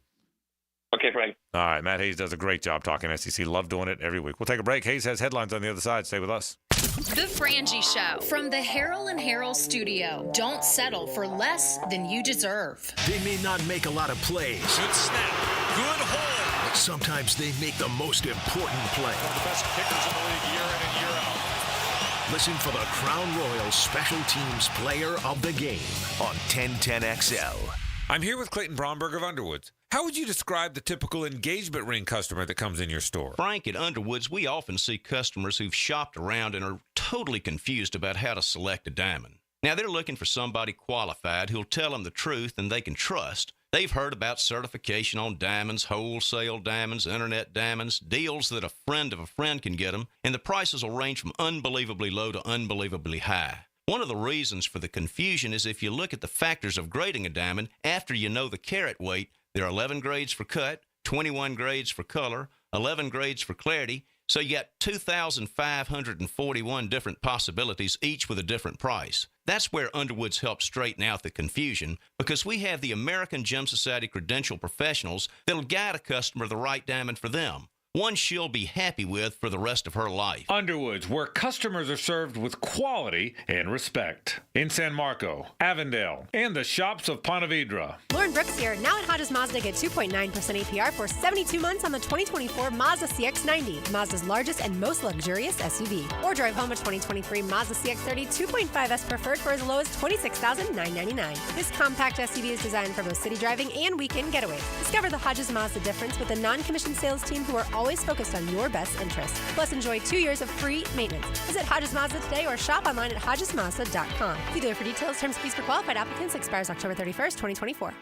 Okay, Frank.
All right, Matt Hays does a great job talking SEC. Love doing it every week. We'll take a break. Hays has headlines on the other side. Stay with us.
The Frangie Show from the Harold and Harold studio. Don't settle for less than you deserve.
They may not make a lot of plays.
Good snap. Good hold.
But sometimes they make the most important play.
One of the best kickers in the league year in and year out.
Listen for the Crown Royal Special Teams Player of the Game on 1010XL.
I'm here with Clayton Bromberg of Underwoods. How would you describe the typical engagement ring customer that comes in your store?
Frank, at Underwoods, we often see customers who've shopped around and are totally confused about how to select a diamond. Now, they're looking for somebody qualified who'll tell them the truth and they can trust. They've heard about certification on diamonds, wholesale diamonds, internet diamonds, deals that a friend of a friend can get them, and the prices will range from unbelievably low to unbelievably high. One of the reasons for the confusion is if you look at the factors of grading a diamond, after you know the carat weight, there are 11 grades for cut, 21 grades for color, 11 grades for clarity, so you got 2,541 different possibilities, each with a different price. That's where Underwoods helps straighten out the confusion, because we have the American Gem Society credentialed professionals that'll guide a customer the right diamond for them. One she'll be happy with for the rest of her life.
Underwoods, where customers are served with quality and respect. In San Marco, Avondale, and the shops of Ponte Vedra.
Lauren Brooks here. Now at Hodges Mazda, get 2.9% APR for 72 months on the 2024 Mazda CX-90, Mazda's largest and most luxurious SUV. Or drive home a 2023 Mazda CX-30 2.5S Preferred for as low as $26,999. This compact SUV is designed for both city driving and weekend getaways. Discover the Hodges Mazda difference with a non-commissioned sales team who are always focused on your best interests. Plus, enjoy 2 years of free maintenance. Visit Hodges Mazda today or shop online at HodgesMazda.com. See dealer for details. Terms and fees for qualified applicants expires October 31st, 2024.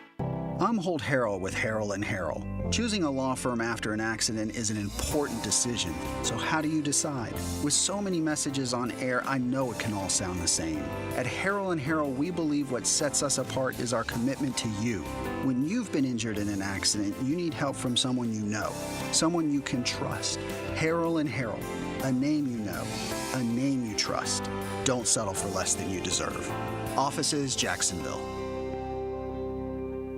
I'm Holt Harrell with Harrell & Harrell. Choosing a law firm after an accident is an important decision. So how do you decide? With so many messages on air, I know it can all sound the same. At Harrell & Harrell, we believe what sets us apart is our commitment to you. When you've been injured in an accident, you need help from someone you know, someone you can trust. Harrell & Harrell, a name you know, a name you trust. Don't settle for less than you deserve. Offices, Jacksonville.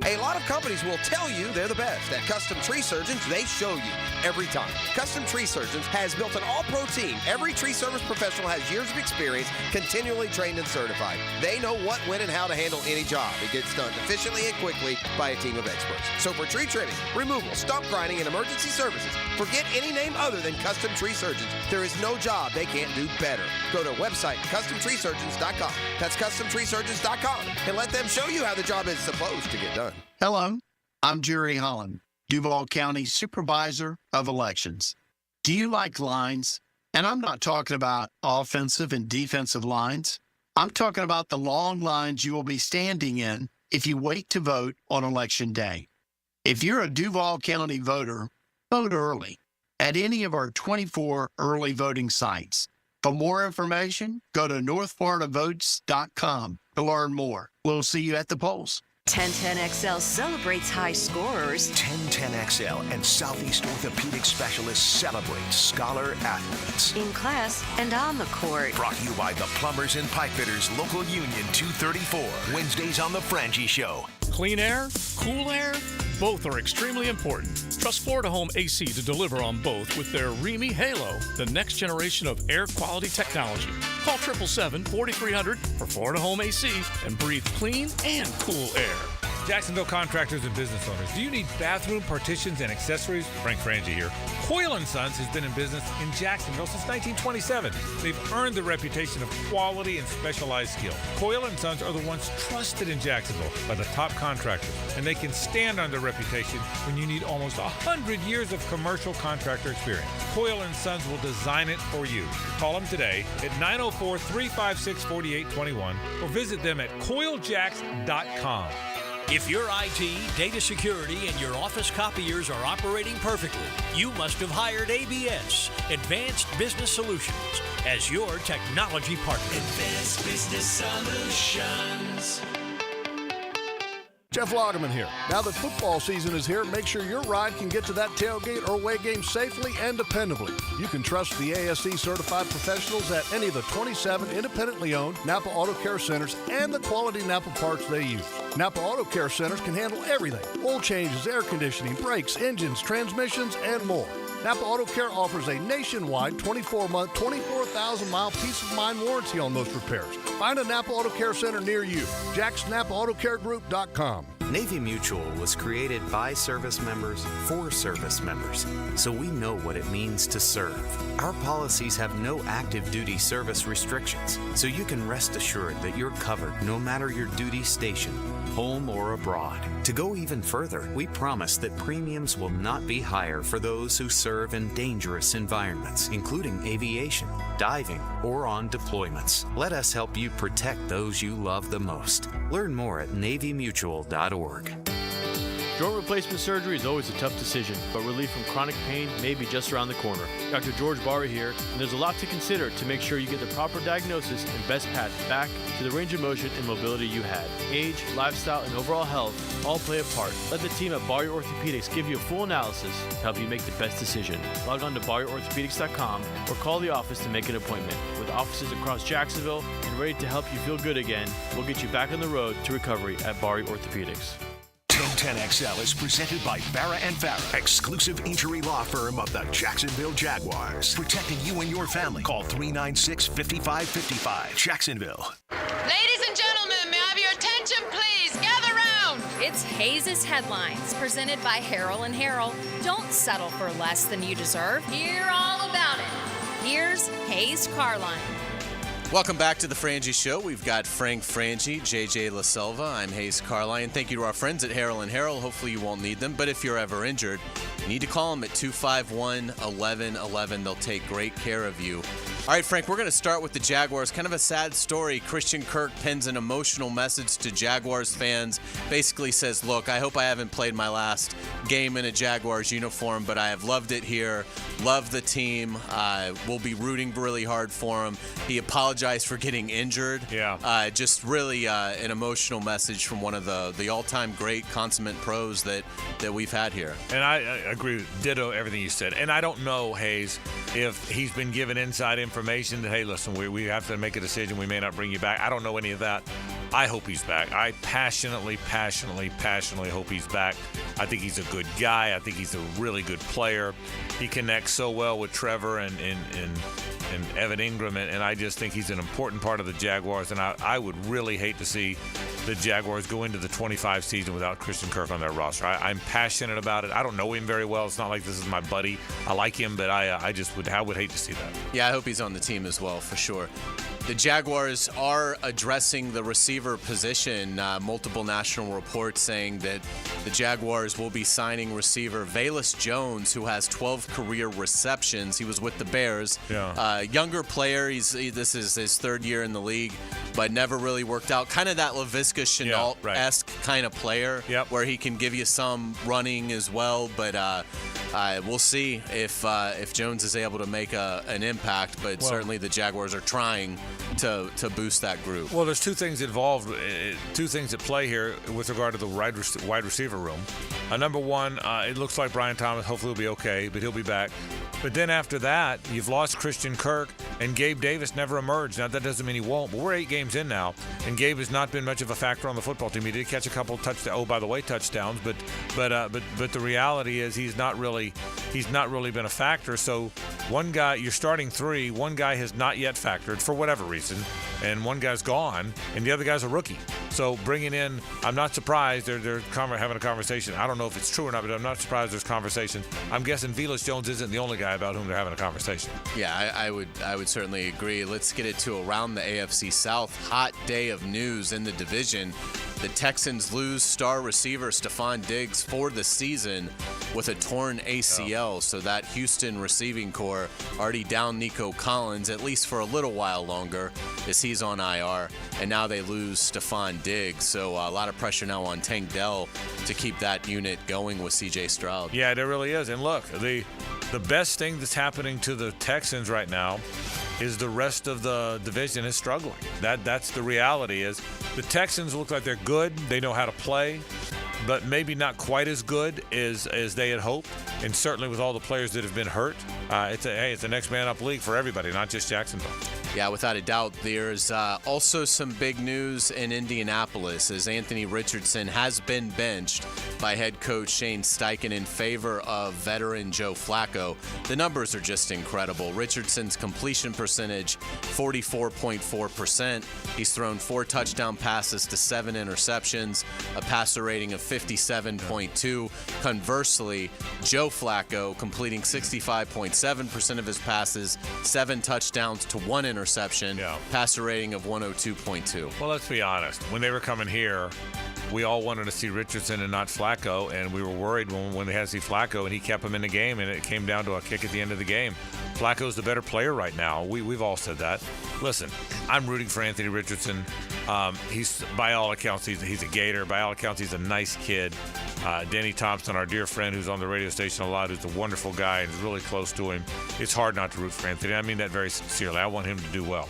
A lot of companies will tell you they're the best. At Custom Tree Surgeons, they show you every time. Custom Tree Surgeons has built an all-pro team. Every tree service professional has years of experience, continually trained and certified. They know what, when, and how to handle any job. It gets done efficiently and quickly by a team of experts. So for tree trimming, removal, stump grinding, and emergency services, forget any name other than Custom Tree Surgeons. There is no job they can't do better. Go to website CustomTreeSurgeons.com. That's CustomTreeSurgeons.com, and let them show you how the job is supposed to get done.
Hello, I'm Jerry Holland, Duval County Supervisor of Elections. Do you like lines? And I'm not talking about offensive and defensive lines. I'm talking about the long lines you will be standing in if you wait to vote on Election Day. If you're a Duval County voter, vote early at any of our 24 early voting sites. For more information, go to northfloridavotes.com to learn more. We'll see you at the polls.
1010XL celebrates high scorers.
1010XL and Southeast Orthopedic Specialists celebrate scholar athletes.
In class and on the court.
Brought to you by the Plumbers and Pipefitters Local Union 234. Wednesdays on The Frangie Show.
Clean air, cool air, both are extremely important. Trust Florida Home AC to deliver on both with their Remy Halo, the next generation of air quality technology. Call 777-4300 for Florida Home AC and breathe clean and cool air.
Jacksonville contractors and business owners, do you need bathroom partitions and accessories? Frank Frangie here. Coyle & Sons has been in business in Jacksonville since 1927. They've earned the reputation of quality and specialized skill. Coyle & Sons are the ones trusted in Jacksonville by the top contractors, and they can stand on their reputation when you need almost 100 years of commercial contractor experience. Coyle & Sons will design it for you. Call them today at 904-356-4821 or visit them at coiljacks.com.
If your IT, data security, and your office copiers are operating perfectly, you must have hired ABS, Advanced Business Solutions, as your technology partner.
Advanced Business Solutions.
Jeff Lagerman here. Now that football season is here, make sure your ride can get to that tailgate or away game safely and dependably. You can trust the ASE certified professionals at any of the 27 independently owned Napa Auto Care Centers and the quality Napa parts they use. Napa Auto Care Centers can handle everything: oil changes, air conditioning, brakes, engines, transmissions, and more. Napa Auto Care offers a nationwide 24-month, 24,000-mile peace-of-mind warranty on those repairs. Find a Napa Auto Care Center near you. JacksNapaAutoCareGroup.com.
Navy Mutual was created by service members for service members, so we know what it means to serve. Our policies have no active duty service restrictions, so you can rest assured that you're covered no matter your duty station, home or abroad. To go even further, we promise that premiums will not be higher for those who serve in dangerous environments, including aviation, diving, or on deployments. Let us help you protect those you love the most. Learn more at NavyMutual.org.
Joint replacement surgery is always a tough decision, but relief from chronic pain may be just around the corner. Dr. George Barra here, and there's a lot to consider to make sure you get the proper diagnosis and best path back to the range of motion and mobility you had. Age, lifestyle, and overall health all play a part. Let the team at Barra Orthopedics give you a full analysis to help you make the best decision. Log on to BarriorOrthopedics.com or call the office to make an appointment. With offices across Jacksonville and ready to help you feel good again, we'll get you back on the road to recovery at Barra Orthopedics.
1010XL is presented by Farrah & Farrah, exclusive injury law firm of the Jacksonville Jaguars. Protecting you and your family. Call 396-5555. Jacksonville.
Ladies and gentlemen, may I have your attention, please? Gather round.
It's Hays' Headlines, presented by Harrell & Harrell. Don't settle for less than you deserve. Hear all about it. Here's Hays Carlyon.
Welcome back to the Frangie Show. We've got Frank Frangie, JJ LaSelva. I'm Hays Carlyon. Thank you to our friends at Harrell & Harrell. Hopefully you won't need them, but if you're ever injured, you need to call them at 251-1111. They'll take great care of you. All right, Frank, we're going to start with the Jaguars. Kind of a sad story. Christian Kirk pens an emotional message to Jaguars fans. Basically says, look, I hope I haven't played my last game in a Jaguars uniform, but I have loved it here. Love the team. We'll be rooting really hard for him. He apologized for getting injured.
Yeah.
Just really an emotional message from one of the all-time great consummate pros that we've had here.
And I agree with ditto everything you said. And I don't know, Hays, if he's been given inside information that, hey, listen, we have to make a decision. We may not bring you back. I don't know any of that. I hope he's back. I passionately hope he's back. I think he's a good guy. I think he's a really good player. He connects so well with Trevor and Evan Ingram, and I just think he's an important part of the Jaguars, and I would really hate to see the Jaguars go into the 25 season without Christian Kirk on their roster. I'm passionate about it. I don't know him very well. It's not like this is my buddy. I like him, but I would hate to see that.
Yeah, I hope he's on the team as well, for sure. The Jaguars are addressing the receiver position. Multiple national reports saying that the Jaguars will be signing receiver Velus Jones, who has 12 career receptions. He was with the Bears.
Yeah.
Younger player. This is his third year in the league, but never really worked out. Kind of that Laviska Shenault-esque kind of player, where he can give you some running as well. But we'll see if Jones is able to make an impact. But certainly the Jaguars are trying to boost that group.
Well, there's two things involved, two things at play here with regard to the wide receiver room. Number one, it looks like Brian Thomas hopefully will be okay, but he'll be back. But then after that, you've lost Christian Kirk, and Gabe Davis never emerged. Now, that doesn't mean he won't, but we're 8 games in now, and Gabe has not been much of a factor on the football team. He did catch a couple touchdowns, but the reality is he's not really been a factor. So one guy, you're starting 3, one guy has not yet factored for whatever reason, and one guy's gone, and the other guy's a rookie. So bringing in, I'm not surprised they're having a conversation. I don't know if it's true or not, but I'm not surprised there's conversation. I'm guessing Velus Jones isn't the only guy about whom they're having a conversation.
Yeah, I would certainly agree. Let's get it to around the AFC South. Hot day of news in the division. The Texans lose star receiver Stephon Diggs for the season with a torn ACL. So that Houston receiving core already down Nico Collins, at least for a little while longer, as he's on IR. And now they lose Stephon Diggs. So a lot of pressure now on Tank Dell to keep that unit going with C.J. Stroud.
Yeah, there really is. And look, the best thing that's happening to the Texans right now is the rest of the division is struggling. That's the reality. Is the Texans look like they're good. They know how to play, but maybe not quite as good as they had hoped. And certainly with all the players that have been hurt, it's a next man up league for everybody, not just Jacksonville.
Yeah, without a doubt. There's also some big news in Indianapolis as Anthony Richardson has been benched by head coach Shane Steichen in favor of veteran Joe Flacco. The numbers are just incredible. Richardson's completion percentage, 44.4%. He's thrown 4 touchdown passes to 7 interceptions, a passer rating of 57.2. Conversely, Joe Flacco completing 65.7% of his passes, 7 touchdowns to 1 interception, passer rating of 102.2.
Well, let's be honest. When they were coming here, we all wanted to see Richardson and not Flacco, and we were worried when they had to see Flacco, and he kept him in the game, and it came down to a kick at the end of the game. Flacco's the better player right now. We've all said that. Listen, I'm rooting for Anthony Richardson. He's, by all accounts, he's a Gator. By all accounts, he's a nice kid. Danny Thompson, our dear friend who's on the radio station a lot, who's a wonderful guy and is really close to him. It's hard not to root for Anthony. I mean that very sincerely. I want him to do well.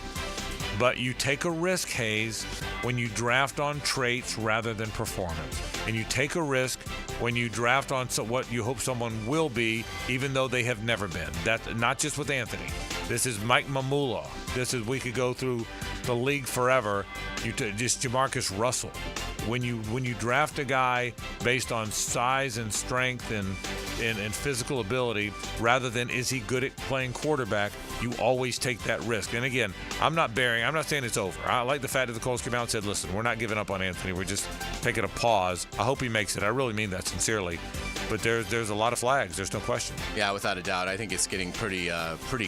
But you take a risk, Hays, when you draft on traits rather than performance. And you take a risk when you draft on what you hope someone will be, even though they have never been. That's not just with Anthony. This is Mike Mamula. We could go through the league forever. Just Jamarcus Russell. When you draft a guy based on size and strength and physical ability, rather than is he good at playing quarterback, you always take that risk. And again, I'm not saying it's over. I like the fact that the Colts came out and said, listen, we're not giving up on Anthony. We're just taking a pause. I hope he makes it. I really mean that sincerely. But there's a lot of flags. There's no question.
Yeah, without a doubt. I think it's getting pretty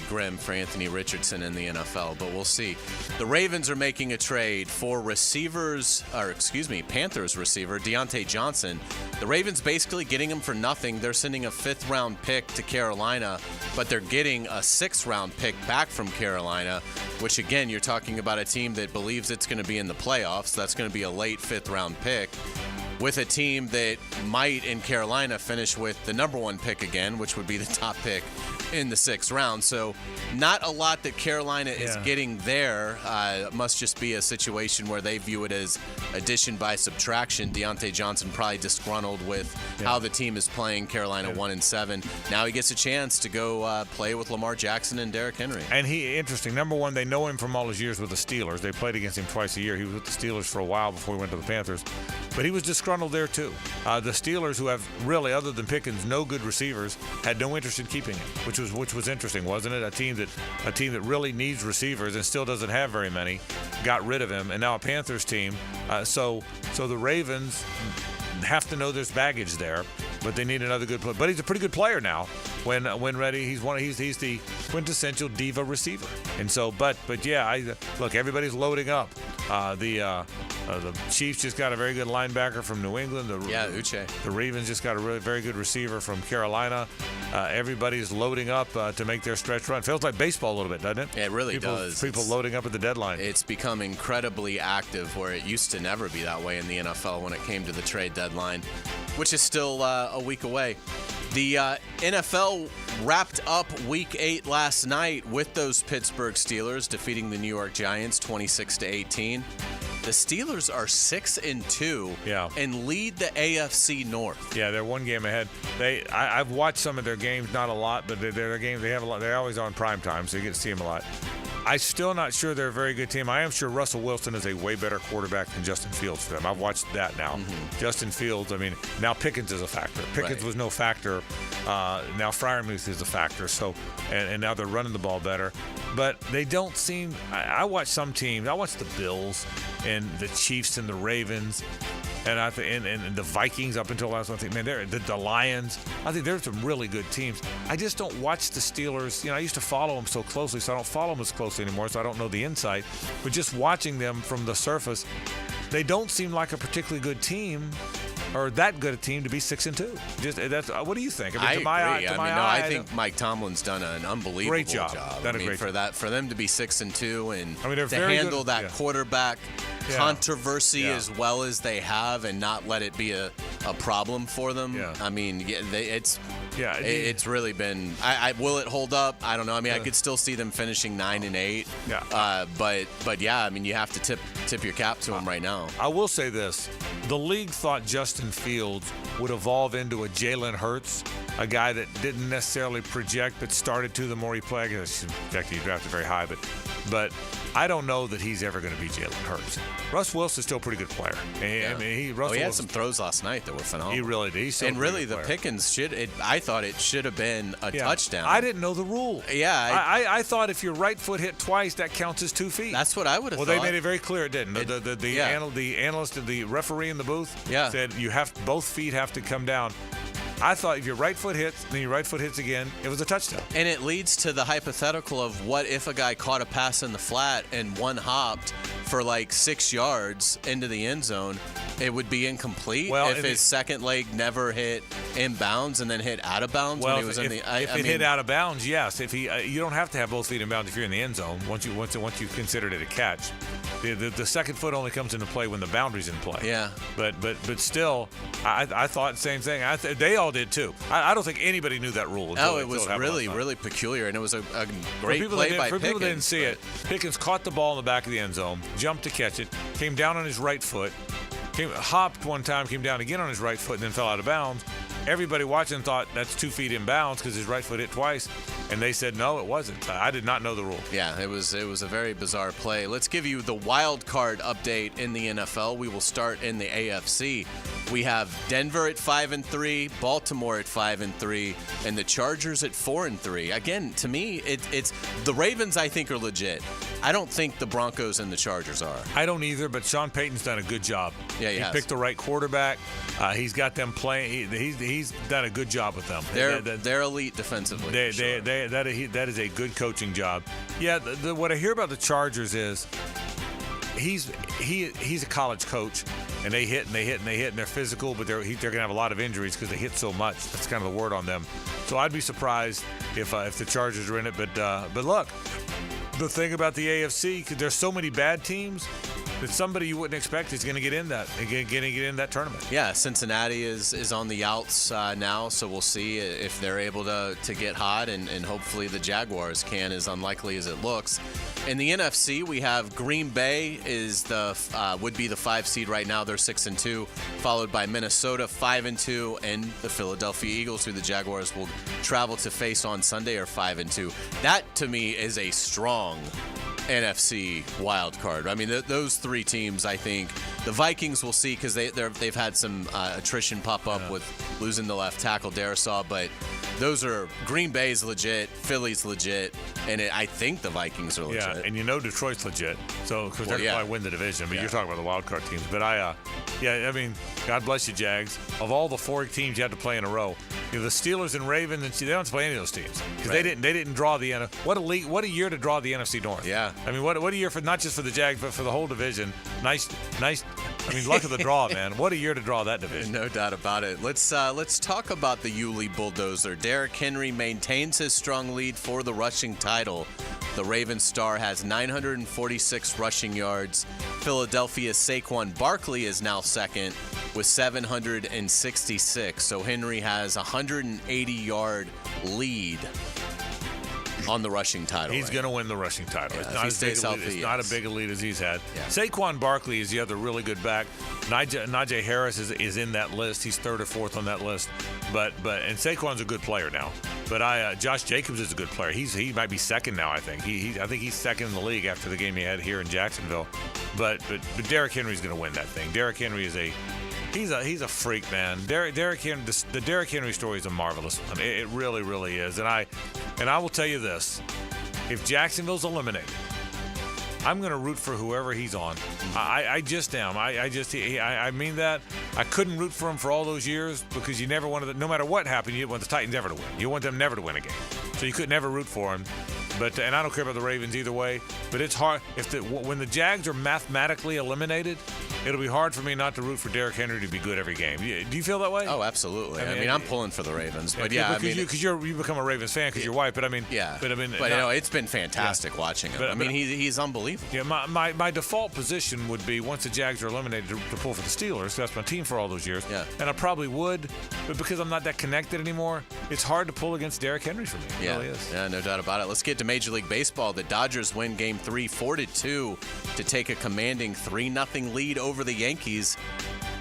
grim for Anthony Richardson in the NFL, but we'll see. The Ravens are making a trade for Panthers receiver Deontay Johnson. The Ravens basically getting him for nothing. They're sending a 5th-round pick to Carolina, but they're getting a 6th-round pick back from Carolina, which, again, you're talking about a team that believes it's going to be in the playoffs. That's going to be a late 5th-round pick, with a team that might, in Carolina, finish with the number 1 pick again, which would be the top pick in the 6th round. So not a lot that Carolina is getting there. Must just be a situation where they view it as addition by subtraction. Deontay Johnson probably disgruntled with how the team is playing. Carolina 1-7. Now he gets a chance to go play with Lamar Jackson and Derrick Henry.
And interesting. Number one, they know him from all his years with the Steelers. They played against him twice a year. He was with the Steelers for a while before he went to the Panthers. But he was disgruntled there too. The Steelers, who have really, other than Pickens, no good receivers, had no interest in keeping him, which was interesting, wasn't it? A team that really needs receivers and still doesn't have very many, got rid of him, and now a Panthers team. So the Ravens have to know there's baggage there. but they need another good player. But he's a pretty good player now. When ready, he's the quintessential diva receiver. And so, but yeah, look, everybody's loading up. The Chiefs just got a very good linebacker from New England.
Uche.
The Ravens just got a really very good receiver from Carolina. Everybody's loading up to make their stretch run. Feels like baseball a little bit, doesn't it?
It really does.
People loading up at the deadline.
It's become incredibly active, where it used to never be that way in the NFL when it came to the trade deadline, which is still a week away. The NFL wrapped up Week 8 last night with those Pittsburgh Steelers defeating the New York Giants 26-18. The Steelers are 6-2 and lead the AFC North.
Yeah, they're one game ahead. I've watched some of their games, not a lot, but their games they have a lot. They're always on prime time, so you get to see them a lot. I'm still not sure they're a very good team. I am sure Russell Wilson is a way better quarterback than Justin Fields for them. I've watched that now. Justin Fields, I mean, now Pickens is a factor. Pickens was no factor. Now Freiermuth is a factor. So, and now they're running the ball better. But they don't seem. I watch some teams. I watch the Bills and the Chiefs and the Ravens. And I think, and the Vikings up until last one. I think, man, they're the Lions. I think there's some really good teams. I just don't watch the Steelers. You know, I used to follow them so closely, so I don't follow them as closely anymore. So I don't know the insight. But just watching them from the surface, they don't seem like a particularly good team, or that good a team to be 6-2. Just that's. What do you think?
I agree. I think Mike Tomlin's done an unbelievable job.
Done a great job.
For them to be 6-2 and
they're
to
very
handle
good.
that quarterback controversy as well as they have, and not let it be a problem for them. I mean, it's really been. Will it hold up? I don't know. I mean, I could still see them finishing 9-8. But yeah, I mean, you have to tip your cap to them right now.
I will say this: the league thought Justin Fields would evolve into a Jalen Hurts, a guy that didn't necessarily project, but started to the more he played. In fact, he drafted very high, but I don't know that he's ever going to be Jalen Hurts. Russ Wilson's still a pretty good player. I mean, he
had some throws last night that were phenomenal.
He really did.
And really, the Pickens I thought it should have been a touchdown.
I didn't know the rule.
Yeah.
I thought if your right foot hit twice, that counts as 2 feet.
That's what I would have thought.
Well, they made it very clear it didn't. The analyst and the referee in the booth said both feet have to come down. I thought if your right foot hits, then your right foot hits again, it was a touchdown.
And it leads to the hypothetical of what if a guy caught a pass in the flat and one hopped for like 6 yards into the end zone, it would be incomplete if his second leg never hit inbounds and then hit out of bounds when he was in the.
If it hit out of bounds, yes. If you don't have to have both feet in bounds if you're in the end zone. Once you considered it a catch, the second foot only comes into play when the boundary's in play.
Yeah.
But still, I thought the same thing. They all did too. I don't think anybody knew that rule.
It was really peculiar, and it was a great play by Pickens.
For people that didn't see it, Pickens caught the ball in the back of the end zone, jumped to catch it, came down on his right foot, hopped one time, came down again on his right foot, and then fell out of bounds. Everybody watching thought that's 2 feet in bounds because his right foot hit twice, and they said no, it wasn't. I did not know the rule.
Yeah, it was a very bizarre play. Let's give you the wild card update in the NFL. We will start in the AFC. We have Denver at 5-3, Baltimore at 5-3, and the Chargers at 4-3. Again, to me, it's the Ravens. I think are legit. I don't think the Broncos and the Chargers are.
I don't either. But Sean Payton's done a good job.
Yeah, he
picked the right quarterback. He's got them playing. He's done a good job with them.
They're elite defensively.
That is a good coaching job. Yeah. What I hear about the Chargers is he's a college coach, and they hit and they hit and they hit, and they're physical, but they're going to have a lot of injuries because they hit so much. That's kind of the word on them. So I'd be surprised if the Chargers are in it. But look, the thing about the AFC, because there's so many bad teams, that somebody you wouldn't expect is going to get in that tournament.
Yeah, Cincinnati is on the outs now, so we'll see if they're able to get hot, and hopefully the Jaguars can, as unlikely as it looks. In the NFC, we have Green Bay would be the 5 seed right now. They're 6-2, followed by Minnesota 5-2, and the Philadelphia Eagles, who the Jaguars will travel to face on Sunday, are 5-2. That to me is a strong NFC wild card. I mean, those 3 teams, I think the Vikings will see, because they've had some attrition pop up with losing the left tackle Darisaw, but those are Green Bay's legit, Philly's legit, and I think the Vikings are legit.
Yeah, and Detroit's legit. So because they're going to probably win the division. But you're talking about the wild card teams. But God bless you, Jags. Of all the 4 teams you had to play in a row, the Steelers and Ravens, and they don't have to play any of those teams because they didn't draw the NFC. What a year to draw the NFC North.
Yeah.
I mean, what a year for not just for the Jags but for the whole division. Nice. I mean, luck of the draw, man. What a year to draw that division.
No doubt about it. Let's talk about the Yulee Bulldozer. Derrick Henry maintains his strong lead for the rushing title. The Ravens star has 946 rushing yards. Philadelphia's Saquon Barkley is now second with 766. So Henry has a 180-yard lead on the rushing title.
He's going to win the rushing title.
Yeah,
it's not a big lead as he's had. Yeah. Saquon Barkley is the other really good back. Najee Harris is in that list. He's third or fourth on that list. But Saquon's a good player now. But Josh Jacobs is a good player. He might be second now. I think I think he's second in the league after the game he had here in Jacksonville. But Derrick Henry's going to win that thing. Derrick Henry is He's a freak, man. The Derrick Henry story is a marvelous one. It really, really is. And I will tell you this: if Jacksonville's eliminated, I'm going to root for whoever he's on. I just am. I mean that. I couldn't root for him for all those years because you never wanted. No matter what happened, you didn't want the Titans ever to win. You want them never to win a game, so you could never root for him. And I don't care about the Ravens either way. But it's hard when the Jags are mathematically eliminated. It'll be hard for me not to root for Derrick Henry to be good every game. Do you feel that way?
Oh, absolutely. I mean, I'm pulling for the Ravens, but
because you become a Ravens fan because your wife. But
it's been fantastic watching him. He's unbelievable.
Yeah, my default position would be once the Jags are eliminated to pull for the Steelers. That's my team for all those years. Yeah. And I probably would, but because I'm not that connected anymore, it's hard to pull against Derrick Henry for me. It really is.
Yeah, no doubt about it. Let's get to Major League Baseball. The Dodgers win Game 3 4-2 to take a commanding 3-0 lead over the Yankees.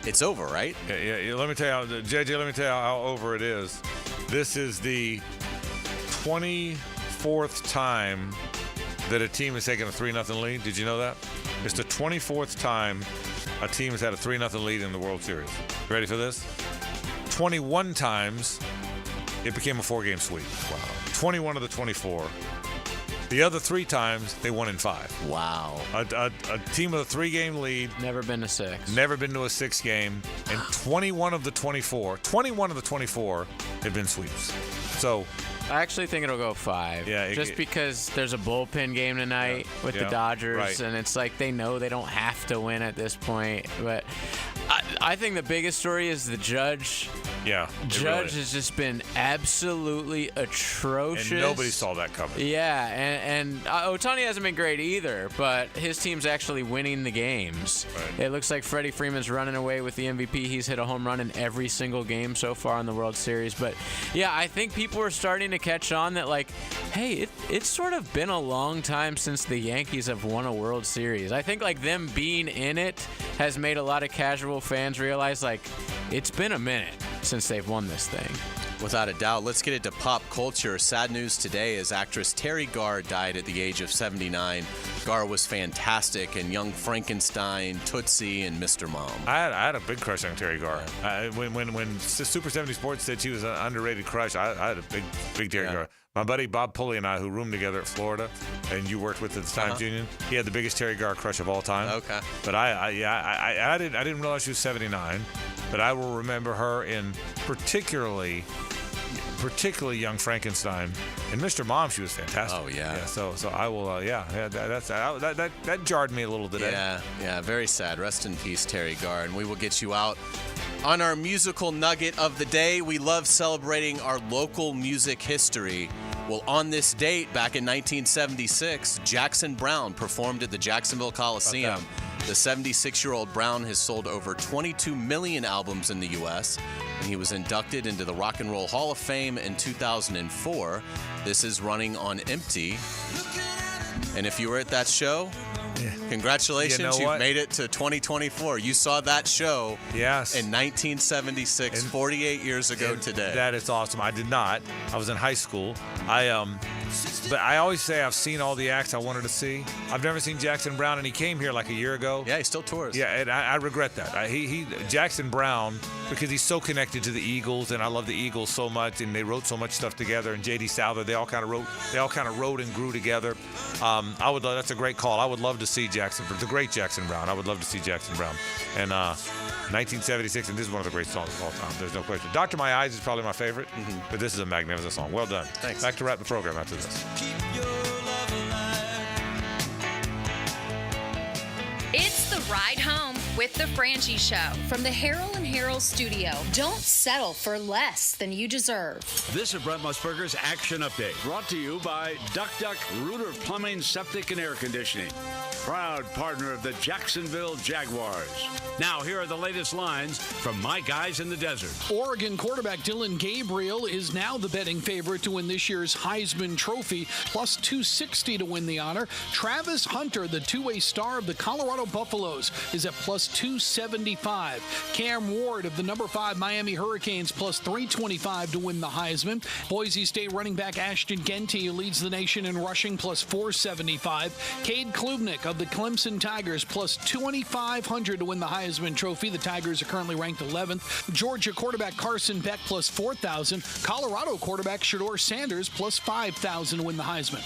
It's over, right?
Yeah. Let me tell you, JJ. Let me tell you how over it is. This is the 24th time that a team has taken a 3-0 lead. Did you know that? It's the 24th time a team has had a 3-0 lead in the World Series. Ready for this? 21 times it became a 4-game sweep. Wow. 21 of the 24. The other 3 times, they won in 5.
Wow.
A team with a 3-game lead.
Never been to 6.
Never been to a 6 game. And 21 of the 24 have been sweeps. So
I actually think it'll go 5.
Yeah.
Just because there's a bullpen game tonight with the Dodgers,
right.
And it's like they know they don't have to win at this point. But I think the biggest story is the Judge.
Yeah.
Judge has just been absolutely atrocious.
And nobody saw that coming.
Yeah, and Ohtani hasn't been great either, but his team's actually winning the games. Right. It looks like Freddie Freeman's running away with the MVP. He's hit a home run in every single game so far in the World Series. But, yeah, I think people are starting to catch on that, like, hey, it's sort of been a long time since the Yankees have won a World Series. I think, like, them being in it has made a lot of casual fans realize, like, it's been a minute since they've won this thing.
Without a doubt. Let's get into pop culture. Sad news today is actress Terry Garr died at the age of 79. Garr was fantastic in Young Frankenstein, Tootsie, and Mr. Mom.
I had a big crush on Terry Garr. When Super 70 Sports said she was an underrated crush, I had a big Terry Garr. My buddy Bob Pulley and I, who roomed together at Florida, and you worked with at the Times Union, he had the biggest Terry Garr crush of all time.
Okay.
But I didn't realize she was 79, but I will remember her in particularly Young Frankenstein and Mr. Mom. She was fantastic.
Oh yeah.
So I will. That jarred me a little today.
Yeah. Very sad. Rest in peace, Terry Garr. And we will get you out on our musical nugget of the day. We love celebrating our local music history. Well, on this date, back in 1976, Jackson Browne performed at the Jacksonville Coliseum. The 76-year-old Brown has sold over 22 million albums in the U.S., and he was inducted into the Rock and Roll Hall of Fame in 2004. This is running on empty. And if you were at that show, congratulations, you've made it to 2024. You saw that show in 1976, 48 years ago today.
That is awesome. I did not. I was in high school. But I always say I've seen all the acts I wanted to see. I've never seen Jackson Browne, and he came here like a year ago.
Yeah, he still tours.
Yeah, and I regret that. Jackson Browne, because he's so connected to the Eagles, and I love the Eagles so much, and they wrote so much stuff together. And J.D. Souther, they all kind of wrote and grew together. That's a great call. I would love to see the great Jackson Browne. I would love to see Jackson Browne. And 1976, and this is one of the great songs of all time. There's no question. Dr. My Eyes is probably my favorite, but this is a magnificent song. Well done.
Thanks.
Back to wrap the program after this.
It's the ride home with the Frangie Show from the Harold and Harold studio. Don't settle for less than you deserve.
This is Brent Musburger's Action Update, brought to you by Duck Duck Rooter Plumbing, Septic, and Air Conditioning, proud partner of the Jacksonville Jaguars. Now, here are the latest lines from my guys in the desert.
Oregon quarterback Dylan Gabriel is now the betting favorite to win this year's Heisman Trophy, plus 260 to win the honor. Travis Hunter, the two-way star of the Colorado Buffaloes, is at plus 275. Cam Ward of the number 5 Miami Hurricanes, plus 325 to win the Heisman. Boise State running back Ashton Genty, who leads the nation in rushing, plus 475. Cade Klubnik of the Clemson Tigers, plus 2,500 to win the Heisman Trophy. The Tigers are currently ranked 11th. Georgia quarterback Carson Beck, plus 4,000. Colorado quarterback Shedeur Sanders, plus 5,000 to win the Heisman.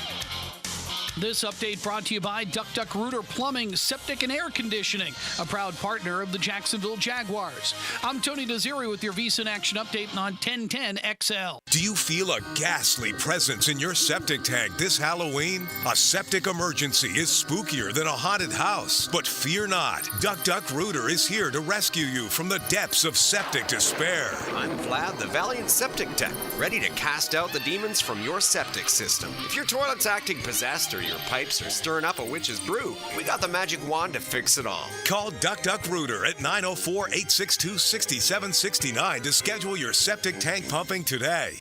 This update brought to you by Duck Duck Rooter Plumbing, Septic, and Air Conditioning, a proud partner of the Jacksonville Jaguars. I'm Tony Desiri with your VSiN Action Update on 1010 XL.
Do you feel a ghastly presence in your septic tank this Halloween? A septic emergency is spookier than a haunted house. But fear not. Duck Duck Rooter is here to rescue you from the depths of septic despair.
I'm Vlad, the valiant septic tech, ready to cast out the demons from your septic system. If your toilet's acting possessed or your pipes are stirring up a witch's brew, we got the magic wand to fix it all.
Call Duck Duck Rooter at 904-862-6769 to schedule your septic tank pumping today.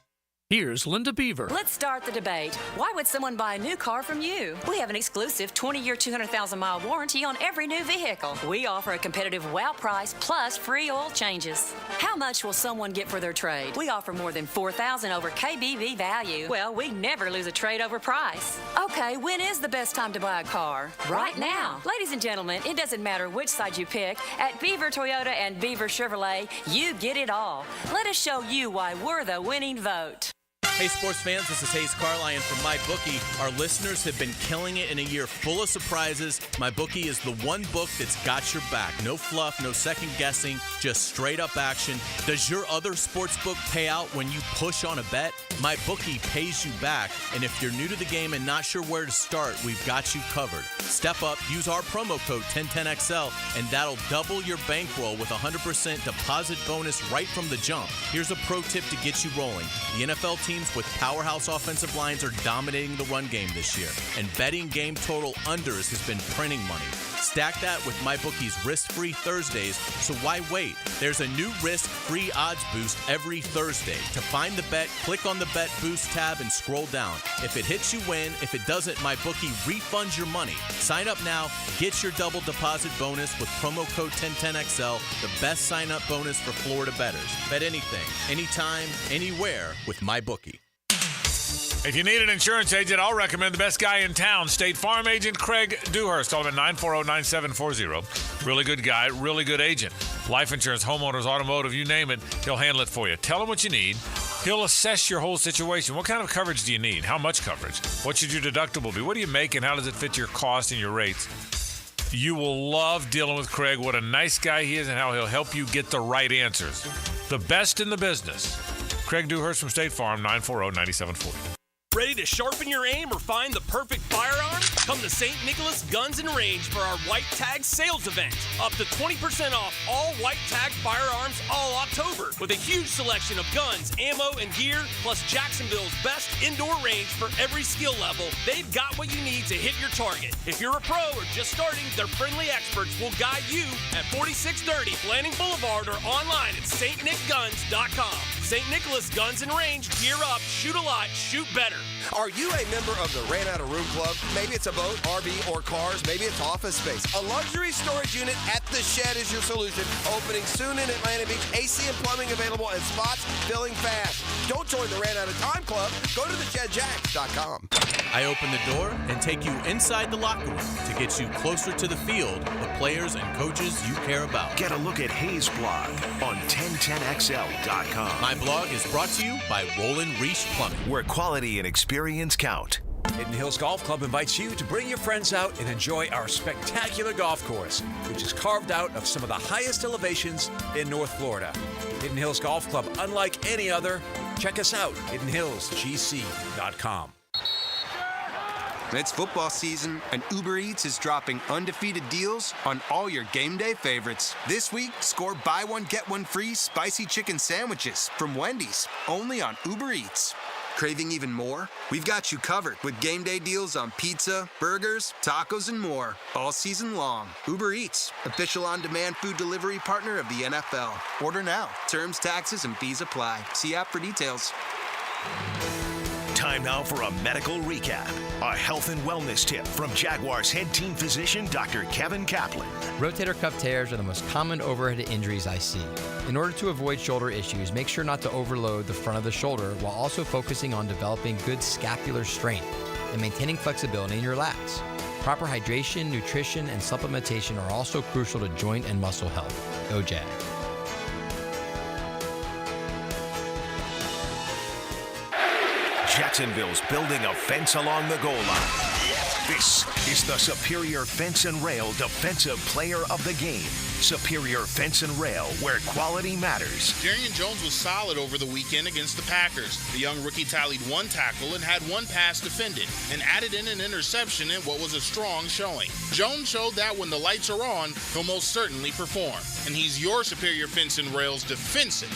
Here's Linda Beaver.
Let's start the debate. Why would someone buy a new car from you? We have an exclusive 20-year, 200,000-mile warranty on every new vehicle. We offer a competitive wow price plus free oil changes. How much will someone get for their trade? We offer more than $4,000 over KBV value. Well, we never lose a trade over price. Okay, when is the best time to buy a car? Right now. Ladies and gentlemen, it doesn't matter which side you pick. At Beaver Toyota and Beaver Chevrolet, you get it all. Let us show you why we're the winning vote.
Hey, sports fans, this is Hays Carlyon from MyBookie. Our listeners have been killing it in a year full of surprises. MyBookie is the one book that's got your back. No fluff, no second guessing, just straight up action. Does your other sports book pay out when you push on a bet? MyBookie pays you back. And if you're new to the game and not sure where to start, we've got you covered. Step up, use our promo code 1010XL, and that'll double your bankroll with 100% deposit bonus right from the jump. Here's a pro tip to get you rolling. The NFL teams with powerhouse offensive lines are dominating the run game this year, and betting game total unders has been printing money. Stack that with MyBookie's risk-free Thursdays, so why wait? There's a new risk-free odds boost every Thursday. To find the bet, click on the Bet Boost tab and scroll down. If it hits, you win. If it doesn't, MyBookie refunds your money. Sign up now, get your double deposit bonus with promo code 1010XL, the best sign-up bonus for Florida bettors. Bet anything, anytime, anywhere with MyBookie.
If you need an insurance agent, I'll recommend the best guy in town, State Farm agent Craig Dewhurst. Call him at 940-9740. Really good guy, really good agent. Life insurance, homeowners, automotive, you name it, he'll handle it for you. Tell him what you need. He'll assess your whole situation. What kind of coverage do you need? How much coverage? What should your deductible be? What do you make and how does it fit your cost and your rates? You will love dealing with Craig. What a nice guy he is and how he'll help you get the right answers. The best in the business. Craig Dewhurst from State Farm, 940-9740.
Ready to sharpen your aim or find the perfect firearm? Come to St. Nicholas Guns and Range for our White Tag sales event. Up to 20% off all White Tag firearms all October with a huge selection of guns, ammo, and gear, plus Jacksonville's best indoor range for every skill level. They've got what you need to hit your target. If you're a pro or just starting, their friendly experts will guide you at 4630 Blanding Boulevard or online at stnickguns.com. St. Nicholas Guns and Range. Gear up, shoot a lot, shoot better.
Are you a member of the Ran Out of Room Club? Maybe it's a boat, RV, or cars. Maybe it's office space. A luxury storage unit at the Shed is your solution. Opening soon in Atlanta Beach. AC and plumbing available and spots filling fast. Don't join the Ran Out of Time Club. Go to theshedjacks.com.
I open the door and take you inside the locker room to get you closer to the field, the players and coaches you care about.
Get a look at Hays' blog on 1010xl.com.
My blog is brought to you by Roland Reese Plumbing,
where quality and experience count.
Hidden Hills Golf Club invites you to bring your friends out and enjoy our spectacular golf course, which is carved out of some of the highest elevations in North Florida. Hidden Hills Golf Club, unlike any other. Check us out, hiddenhillsgc.com.
It's football season, and Uber Eats is dropping undefeated deals on all your game day favorites. This week, score buy one, get one free spicy chicken sandwiches from Wendy's, only on Uber Eats. Craving even more? We've got you covered with game day deals on pizza, burgers, tacos, and more all season long. Uber Eats, official on-demand food delivery partner of the NFL. Order now. Terms, taxes, and fees apply. See app for details.
Time now for a medical recap. A health and wellness tip from Jaguars head team physician, Dr. Kevin Kaplan.
Rotator cuff tears are the most common overhead injuries I see. In order to avoid shoulder issues, make sure not to overload the front of the shoulder while also focusing on developing good scapular strength and maintaining flexibility in your lats. Proper hydration, nutrition, and supplementation are also crucial to joint and muscle health. Go Jag.
Jacksonville's building a fence along the goal line. This is the Superior Fence and Rail Defensive Player of the Game. Superior Fence and Rail, where quality matters.
Darian Jones was solid over the weekend against the Packers. The young rookie tallied 1 tackle and had 1 pass defended, and added in an interception in what was a strong showing. Jones showed that when the lights are on, he'll most certainly perform. And he's your Superior Fence and Rail's Defensive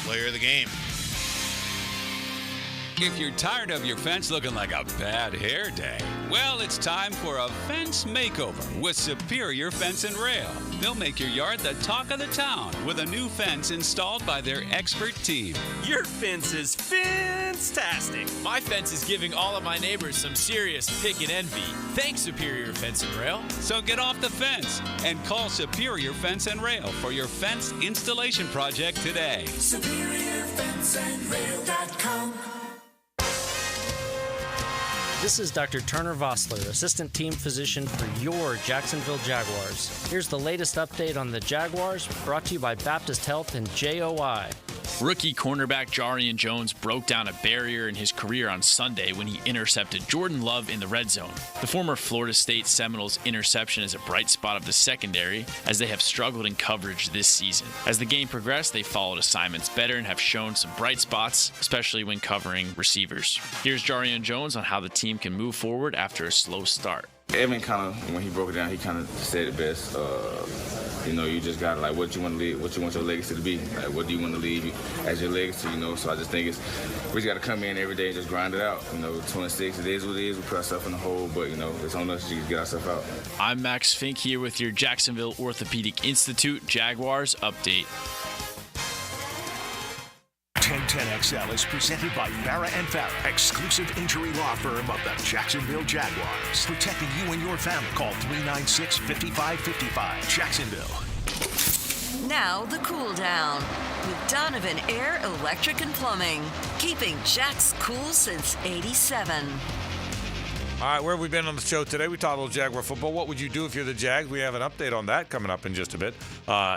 Player of the Game.
If you're tired of your fence looking like a bad hair day, well, it's time for a fence makeover with Superior Fence and Rail. They'll make your yard the talk of the town with a new fence installed by their expert team.
Your fence is fantastic. My fence is giving all of my neighbors some serious pick and envy. Thanks, Superior Fence and Rail.
So get off the fence and call Superior Fence and Rail for your fence installation project today.
SuperiorFenceandRail.com.
This is Dr. Turner Vossler, Assistant Team Physician for your Jacksonville Jaguars. Here's the latest update on the Jaguars, brought to you by Baptist Health and JOI.
Rookie cornerback Jarian Jones broke down a barrier in his career on Sunday when he intercepted Jordan Love in the red zone. The former Florida State Seminoles interception is a bright spot of the secondary, as they have struggled in coverage this season. As the game progressed, they followed assignments better and have shown some bright spots, especially when covering receivers. Here's Jarian Jones on how the team can move forward after a slow start.
Evan kind of, when he broke it down, he kind of said it best. You just got like what you want to leave, what you want your legacy to be. Like, what do you want to leave as your legacy? So I just think we just got to come in every day and just grind it out. 26, it is what it is. We put ourselves in the hole, but it's on us to get ourselves out.
I'm Max Fink here with your Jacksonville Orthopedic Institute Jaguars update.
1010XL is presented by Farah & Farah, exclusive injury law firm of the Jacksonville Jaguars. Protecting you and your family. Call 396-5555. Jacksonville.
Now the cool down with Donovan Air, Electric and Plumbing. Keeping Jack's cool since '87.
All right, where have we been on the show today? We talked a little Jaguar football. What would you do if you're the Jags? We have an update on that coming up in just a bit.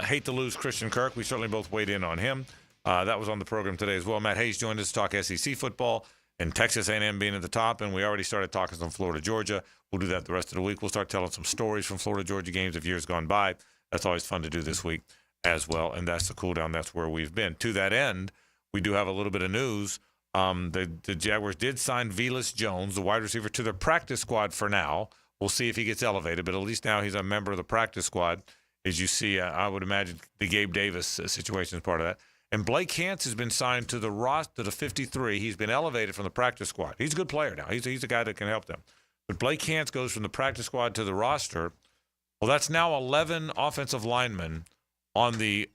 Hate to lose Christian Kirk. We certainly both weighed in on him. That was on the program today as well. Matt Hays joined us to talk SEC football and Texas A&M being at the top, and we already started talking some Florida, Georgia. We'll do that the rest of the week. We'll start telling some stories from Florida, Georgia games of years gone by. That's always fun to do this week as well, and that's the cool down. That's where we've been. To that end, we do have a little bit of news. The Jaguars did sign Velus Jones, the wide receiver, to their practice squad for now. We'll see if he gets elevated, but at least now he's a member of the practice squad. As you see, I would imagine the Gabe Davis situation is part of that. And Blake Hance has been signed to the roster, to the 53. He's been elevated from the practice squad. He's a good player now. He's a guy that can help them. But Blake Hance goes from the practice squad to the roster. Well, that's now 11 offensive linemen on the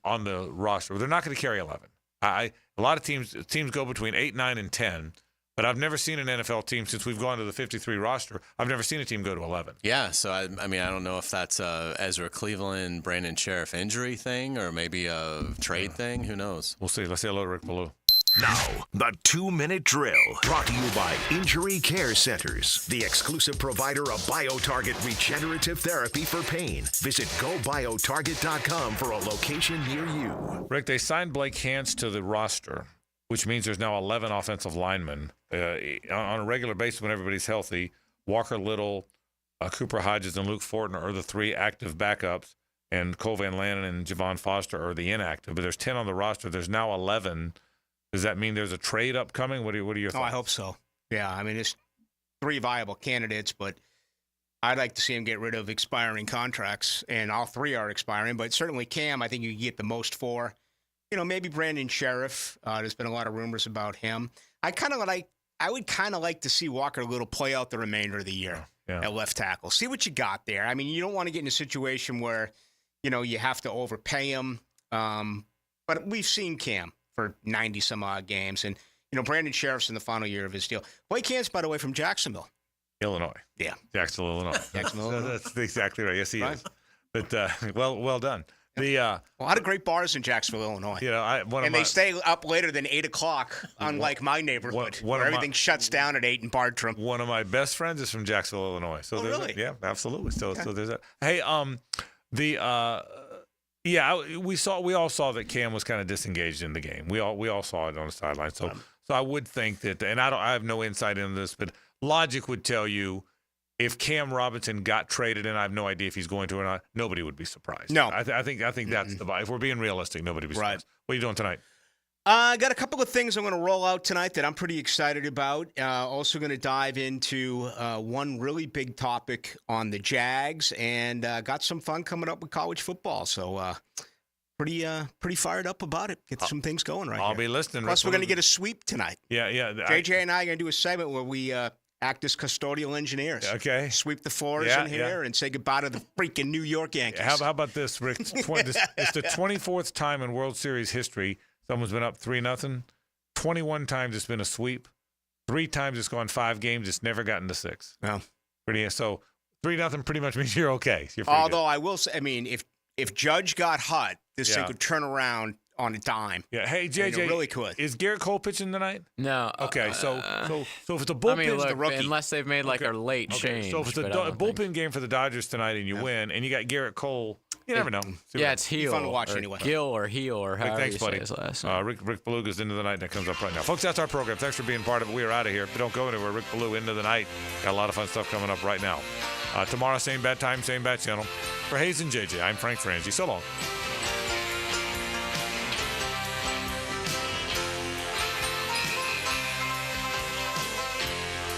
roster. They're not going to carry 11. A lot of teams go between 8, 9, and 10. But I've never seen an NFL team since we've gone to the 53 roster. I've never seen a team go to 11.
Yeah, so I mean, I don't know if that's a Ezra Cleveland, Brandon Sheriff injury thing or maybe a trade thing. Who knows?
We'll see. Let's say hello to Rick Ballou.
Now, the 2-minute drill, brought to you by Injury Care Centers, the exclusive provider of BioTarget regenerative therapy for pain. Visit GoBioTarget.com for a location near you.
Rick, they signed Blake Hance to the roster, which means there's now 11 offensive linemen. On a regular basis when everybody's healthy, Walker Little, Cooper Hodges, and Luke Fortner are the 3 active backups, and Cole Van Lanen and Javon Foster are the inactive. But there's 10 on the roster. There's now 11. Does that mean there's a trade upcoming? What are your thoughts?
I hope so. Yeah, I mean, it's 3 viable candidates, but I'd like to see him get rid of expiring contracts, and all 3 are expiring. But certainly Cam, I think you can get the most for. Maybe Brandon Sheriff. There's been a lot of rumors about him. I would kind of like to see Walker Little play out the remainder of the year at left tackle. See what you got there. I mean, you don't want to get in a situation where, you have to overpay him. But we've seen Cam for 90-some-odd games. And, Brandon Sheriff's in the final year of his deal. Blake Hance, by the way, from Jacksonville.
Illinois.
Yeah.
Jacksonville, Illinois.
Illinois.
That's exactly right. Yes, he is. But, well done.
A lot of great bars in Jacksonville, Illinois. They stay up later than 8 o'clock, unlike my neighborhood, where everything shuts down at 8 in Bartram.
One of my best friends is from Jacksonville, Illinois. So
really?
Yeah, absolutely. So there's that. Hey, we all saw that Cam was kind of disengaged in the game. We all saw it on the sideline. So I would think that, and I have no insight into this, but logic would tell you, if Cam Robinson got traded, and I have no idea if he's going to or not, nobody would be surprised.
No.
I think that's the vibe. If we're being realistic, nobody would be surprised. What are you doing tonight?
I got a couple of things I'm going to roll out tonight that I'm pretty excited about. Also going to dive into one really big topic on the Jags, and got some fun coming up with college football. So pretty fired up about it. Get some things going right
I'll
here.
be listening.
Plus, we're going to get a sweep tonight.
Yeah.
JJ and I are going to do a segment where we act as custodial engineers.
Okay.
Sweep the floors in here and say goodbye to the freaking New York Yankees.
How about this, Rick? It's the 24th time in World Series history someone's been up 3-0. 21 times it's been a sweep. 3 times it's gone 5 games. It's never gotten to 6.
No.
So 3-0 pretty much means you're okay.
Although I will say, I mean, if Judge got hot, this thing could turn around on a dime.
Yeah. Hey, JJ,
really could.
Is Garrett Cole pitching tonight?
No.
Okay. So if it's a bullpen,
the rookie. Unless they've made a late change.
So if it's a bullpen game for the Dodgers tonight and you win, and you got Garrett Cole, you never know.
It's heel.
Fun to watch anyway.
Gil or heel or however
thanks,
you
buddy.
say his last name.
Rick Beluga's Into the Night that comes up right now. Folks, that's our program. Thanks for being part of it. We are out of here. But don't go anywhere. Rick Belu, Into the Night. Got a lot of fun stuff coming up right now. Tomorrow, same bad time, same bad channel. For Hays and JJ, I'm Frank Frangie. So long.